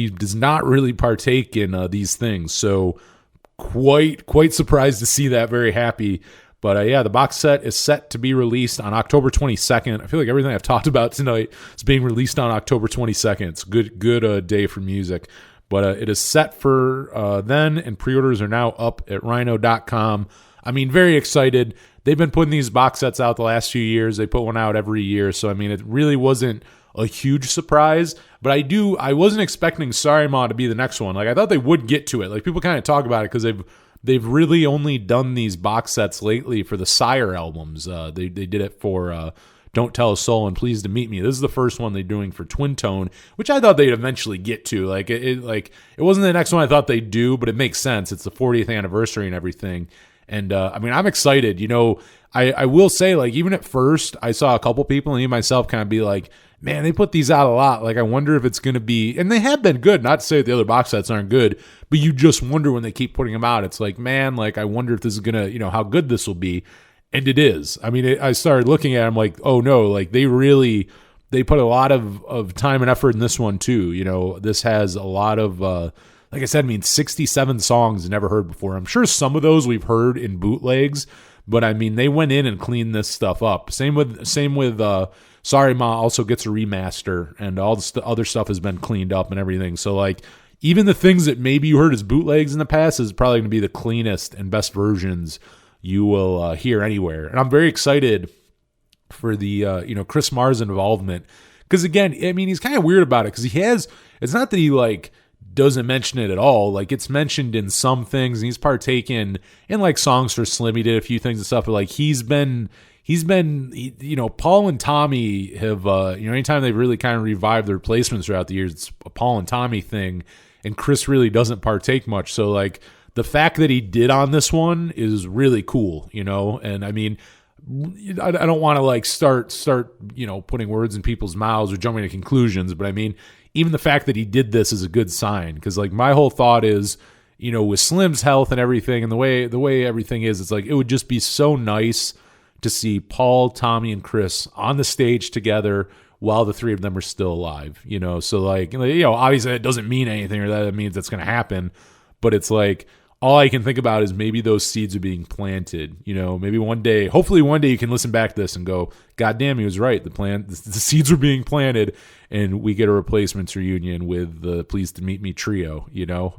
does not really partake in these things. So quite surprised to see that, very happy. But yeah, the box set is set to be released on October 22nd. I feel like everything I've talked about tonight is being released on October 22nd. It's a good day for music. But it is set for then, and pre-orders are now up at rhino.com. I mean, very excited. They've been putting these box sets out the last few years. They put one out every year. So, I mean, it really wasn't a huge surprise. But I wasn't expecting Sorry Ma to be the next one. Like, I thought they would get to it. Like, people kind of talk about it because they've really only done these box sets lately for the Sire albums. They did it for Don't Tell a Soul and Pleased to Meet Me. This is the first one they're doing for Twin Tone, which I thought they'd eventually get to. Like it wasn't the next one I thought they'd do, but it makes sense. It's the 40th anniversary and everything. And I mean, I'm excited. I will say, like, even at first, I saw a couple people and even myself kind of be like, man, they put these out a lot. Like, I wonder if it's going to be, and they have been good. Not to say that the other box sets aren't good, but you just wonder when they keep putting them out. It's like, man, like, I wonder if this is going to, how good this will be. And it is. I mean, I started looking at them like, oh no, like they put a lot of time and effort in this one too. This has a lot of, like I said, I mean, 67 songs never heard before. I'm sure some of those we've heard in bootlegs, but I mean, they went in and cleaned this stuff up. Same with Sorry Ma also gets a remaster, and all the other stuff has been cleaned up and everything. So, like, even the things that maybe you heard as bootlegs in the past is probably going to be the cleanest and best versions you will hear anywhere. And I'm very excited for the Chris Mars involvement, because again, I mean, he's kind of weird about it, because it's not that he like doesn't mention it at all. Like, it's mentioned in some things, and he's partaken in like Songs for Slim. He did a few things and stuff, but like he's been, Paul and Tommy have, anytime they've really kind of revived the Replacements throughout the years, it's a Paul and Tommy thing, and Chris really doesn't partake much. So, like, the fact that he did on this one is really cool, and I mean, I don't want to like start, putting words in people's mouths or jumping to conclusions, but I mean, even the fact that he did this is a good sign, because like my whole thought is, with Slim's health and everything and the way everything is, it's like, it would just be so nice to see Paul, Tommy, and Chris on the stage together while the three of them are still alive, so like, obviously that doesn't mean anything, or that it means that's going to happen, but it's like, all I can think about is maybe those seeds are being planted. Maybe hopefully one day you can listen back to this and go, God damn, he was right. The seeds are being planted, and we get a Replacements reunion with the Pleased to Meet Me trio.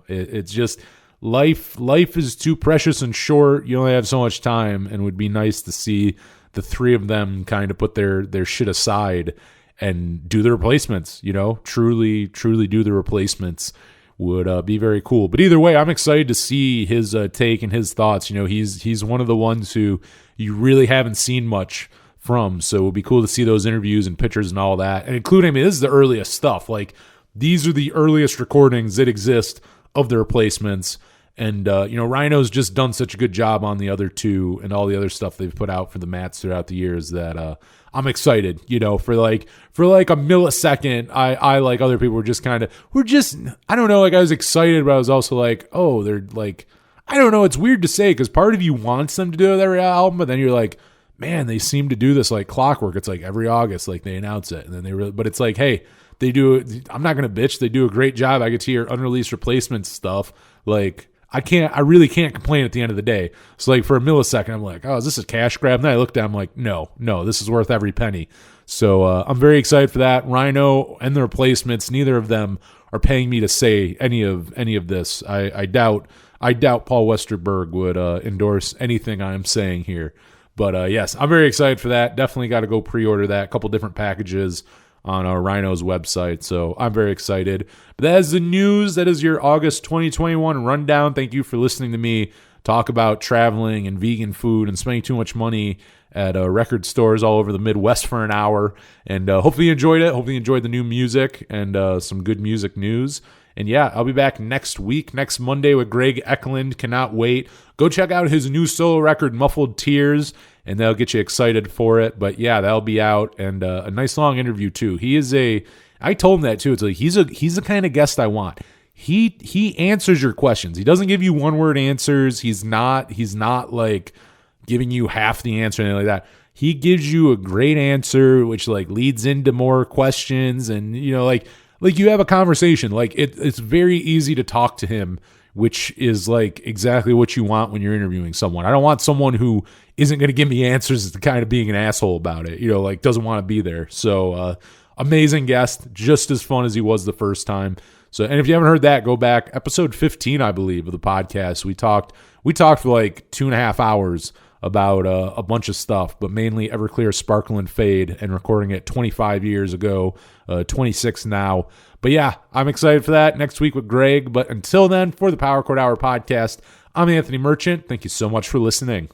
It's just life is too precious and short. You only have so much time, and it would be nice to see the three of them kind of put their shit aside and do the Replacements. Truly do the Replacements. Would be very cool. But either way, I'm excited to see his take and his thoughts. He's one of the ones who you really haven't seen much from, so it would be cool to see those interviews and pictures and all that, and including, I mean, this is the earliest stuff. Like, these are the earliest recordings that exist of the Replacements, and Rhino's just done such a good job on the other two and all the other stuff they've put out for the mats throughout the years that I'm excited, for like a millisecond, I like other people I don't know, like I was excited, but I was also like, oh, they're like, I don't know, it's weird to say, because part of you wants them to do every album, but then you're like, man, they seem to do this like clockwork. It's like every August, like they announce it, and then but it's like, hey, they do it. I'm not going to bitch. They do a great job. I get to hear unreleased Replacements stuff. Like, I really can't complain at the end of the day. So like for a millisecond, I'm like, oh, is this a cash grab? And then I look down, I'm like, no, this is worth every penny. So I'm very excited for that. Rhino and the Replacements, neither of them are paying me to say any of this. I doubt Paul Westerberg would endorse anything I'm saying here. But yes, I'm very excited for that. Definitely got to go pre-order that. A couple different packages on Rhino's website, so I'm very excited. But that is the news. That is your August 2021 rundown. Thank you for listening to me talk about traveling and vegan food and spending too much money at record stores all over the Midwest for an hour. And hopefully you enjoyed it. Hopefully you enjoyed the new music and some good music news. And yeah, I'll be back next week, next Monday with Greg Eklund. Cannot wait. Go check out his new solo record, Muffled Tears, and that'll get you excited for it. But yeah, that'll be out, and a nice long interview too. I told him that too. It's like he's the kind of guest I want. He answers your questions. He doesn't give you one word answers. He's not like giving you half the answer or anything like that. He gives you a great answer, which like leads into more questions, and like you have a conversation. Like it's very easy to talk to him, which is like exactly what you want when you're interviewing someone. I don't want someone who isn't going to give me answers to kind of being an asshole about it, like doesn't want to be there. So amazing guest, just as fun as he was the first time. So, and if you haven't heard that, go back, episode 15, I believe, of the podcast. We talked for like 2.5 hours about a bunch of stuff, but mainly Everclear Sparkle and Fade, and recording it 25 years ago, 26 now. But yeah, I'm excited for that next week with Greg. But until then, for the Power Chord Hour podcast, I'm Anthony Merchant. Thank you so much for listening.